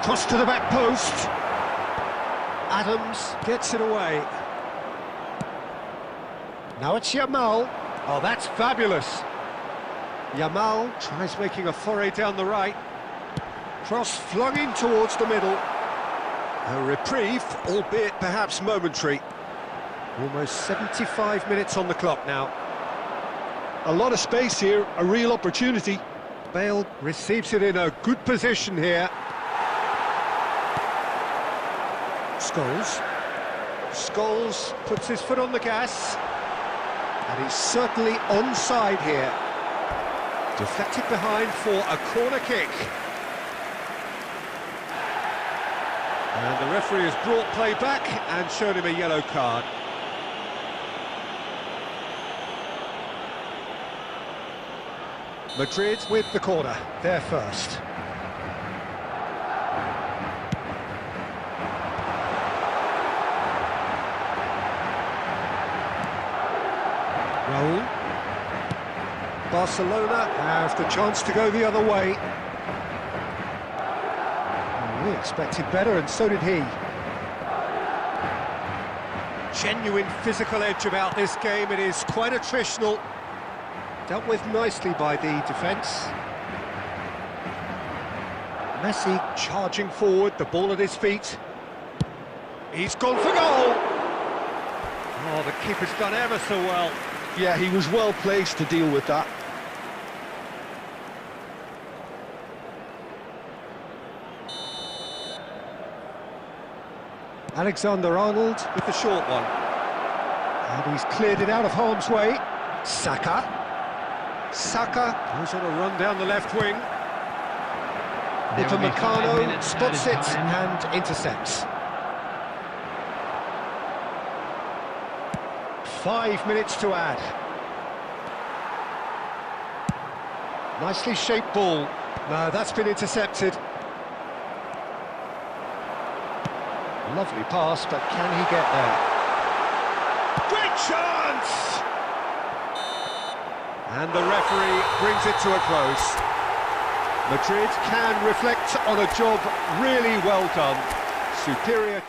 Speaker 1: Cross to the back post. Adams gets it away. Now it's Yamal. Oh, that's fabulous. Yamal tries making a foray down the right. Cross flung in towards the middle. A reprieve, albeit perhaps momentary. Almost 75 minutes on the clock now.
Speaker 2: A lot of space here, a real opportunity.
Speaker 1: Bale receives it in a good position here. Scholes puts his foot on the gas. And he's certainly onside here. Deflected behind for a corner kick. And the referee has brought play back and shown him a yellow card. Madrid with the corner, they're first. Raul. Barcelona have the chance to go the other way. We expected better, and so did he. Genuine physical edge about this game. It is quite attritional. Dealt with nicely by the defence. Messi charging forward, the ball at his feet. He's gone for goal! Oh, the keeper's done ever so well.
Speaker 2: Yeah, he was well placed to deal with that.
Speaker 1: Alexander-Arnold with the short one. And he's cleared it out of harm's way. Saka goes on a run down the left wing. Upamecano spots it and intercepts. 5 minutes to add. Nicely shaped ball. No, that's been intercepted. Lovely pass, but can he get there? Great chance! And the referee brings it to a close. Madrid can reflect on a job really well done. Superior